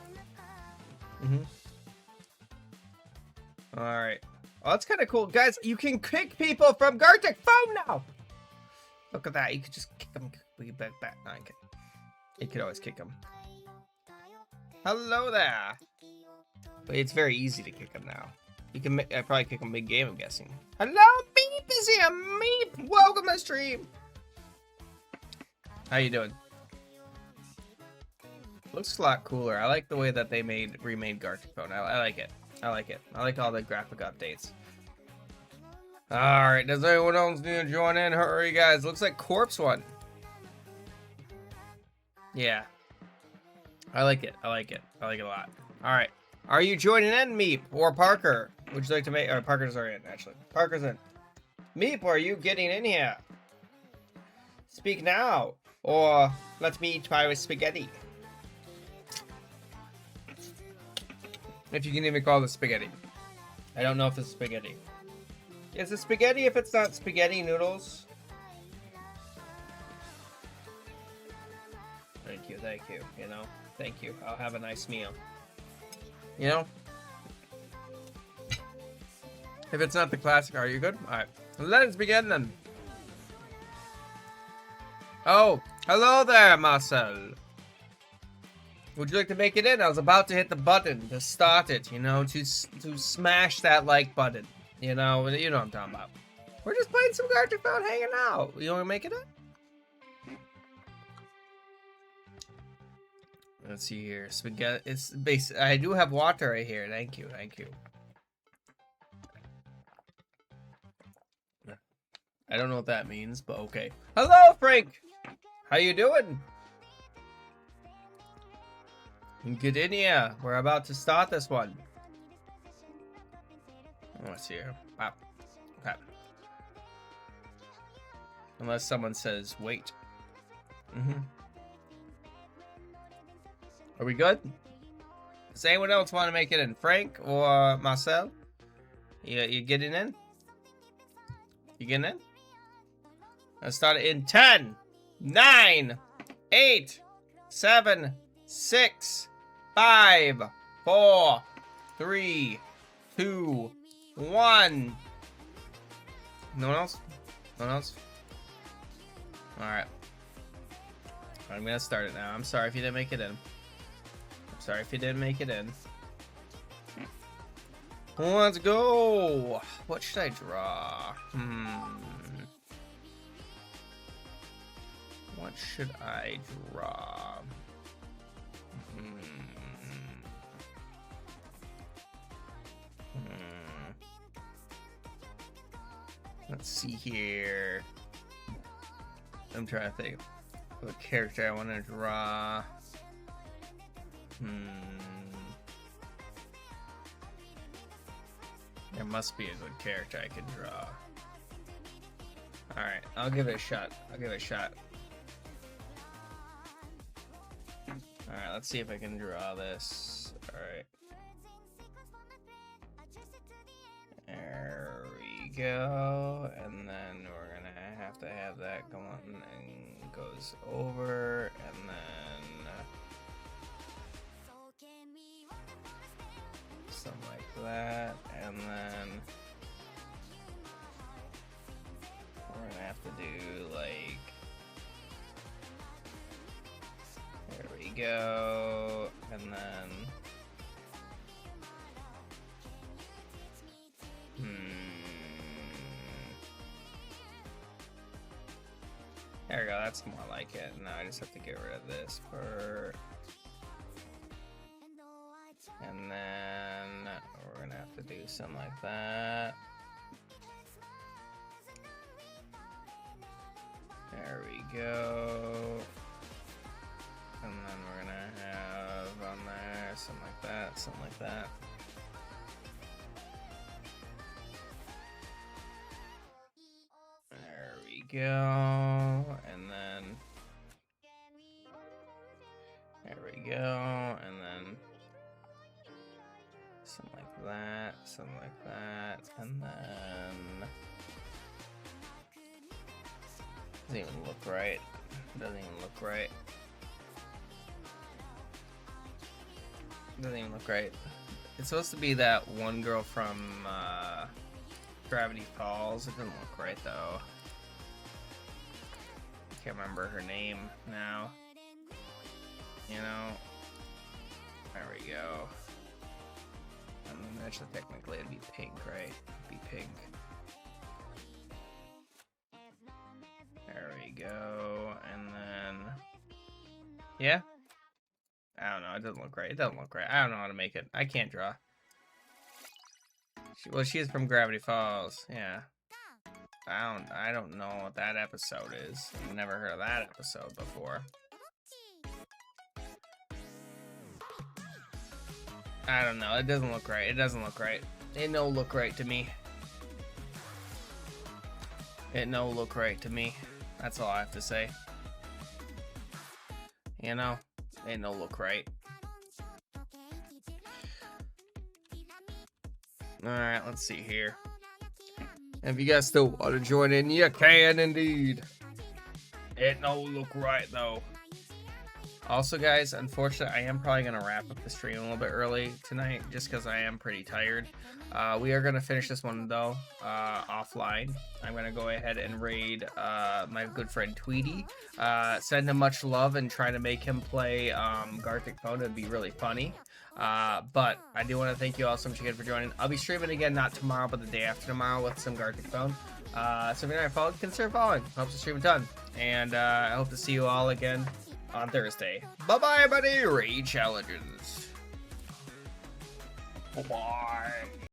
Alright. Oh, that's kind of cool. Guys, you can kick people from Gartic phone now! Look at that. You could just kick them. Back. No, you could always kick them. Hello there! But it's very easy to kick them now. You can probably kick them mid-game, I'm guessing. Hello, Meep is here! Meep! Welcome to the stream! How you doing? Looks a lot cooler. I like the way that they remade Gartic Phone. I like it. I like it. I like all the graphic updates. Alright, does anyone else need to join in? Hurry, guys. Looks like Corpse won. Yeah. I like it. I like it. I like it a lot. Alright. Are you joining in, Meep? Or Parker? Would you like to make... Or Parker's already in, actually. Parker's in. Meep, are you getting in here? Speak now. Or let me eat my spaghetti. If you can even call this spaghetti. I don't know if it's spaghetti. Is it spaghetti if it's not spaghetti noodles? Thank you, you know? Thank you. I'll have a nice meal. You know? If it's not the classic, are you good? Alright. Let's begin then. Oh, hello there, Marcel. Would you like to make it in? I was about to hit the button to start it, you know, to smash that like button. You know what I'm talking about. We're just playing some Gartic Phone, hanging out. You want to make it in? Let's see here. Spaghetti. It's base. I do have water right here. Thank you. I don't know what that means, but okay. Hello, Frank. How you doing? Get in here. We're about to start this one. Let's see here. Wow. Okay. Unless someone says wait. Are we good? Does anyone else want to make it in? Frank or Marcel? You getting in? You getting in? Let's start it in 10, 9, 8, 7, 6, 5, 4, 3, 2, 1. No one else? No one else? Alright. I'm gonna start it now. I'm sorry if you didn't make it in. I'm sorry if you didn't make it in. Let's go! What should I draw? What should I draw? Let's see here. I'm trying to think of a character I want to draw. There must be a good character I can draw. Alright, I'll give it a shot. Alright, let's see if I can draw this. Alright. There we go. And then we're gonna have to have that go on and goes over, and then something like that, and then we're gonna have to do like, there we go, and then there we go, that's more like it. Now I just have to get rid of this part. And then we're gonna have to do something like that. There we go. And then we're gonna have on there something like that, something like that. There we go. And then there we go. And then something like that, something like that, and then Doesn't even look right. Doesn't even look right. Doesn't even look right. It's supposed to be that one girl from Gravity Falls. It doesn't look right though. Can't remember her name now. You know. There we go. Actually, technically, it'd be pink, right? It'd be pink. There we go. And then, yeah. I don't know. It doesn't look right. It doesn't look right. I don't know how to make it. I can't draw. Well, she is from Gravity Falls. Yeah. I don't know what that episode is. I've never heard of that episode before. I don't know. It doesn't look right. It doesn't look right. It no look right to me. It no look right to me. That's all I have to say. You know, it no look right. Alright, let's see here. If you guys still want to join in, you can indeed. It no look right though. Also, guys, unfortunately, I am probably going to wrap up the stream a little bit early tonight just because I am pretty tired. We are going to finish this one, though, offline. I'm going to go ahead and raid my good friend Tweety. Send him much love and try to make him play Gartic Phone. It'd be really funny. But I do want to thank you all so much again for joining. I'll be streaming again, not tomorrow, but the day after tomorrow with some Gartic Phone. So if you're not followed, consider following. Helps the stream a ton. And I hope to see you all again on Thursday. Bye-bye, buddy. Raid challenges. Bye-bye.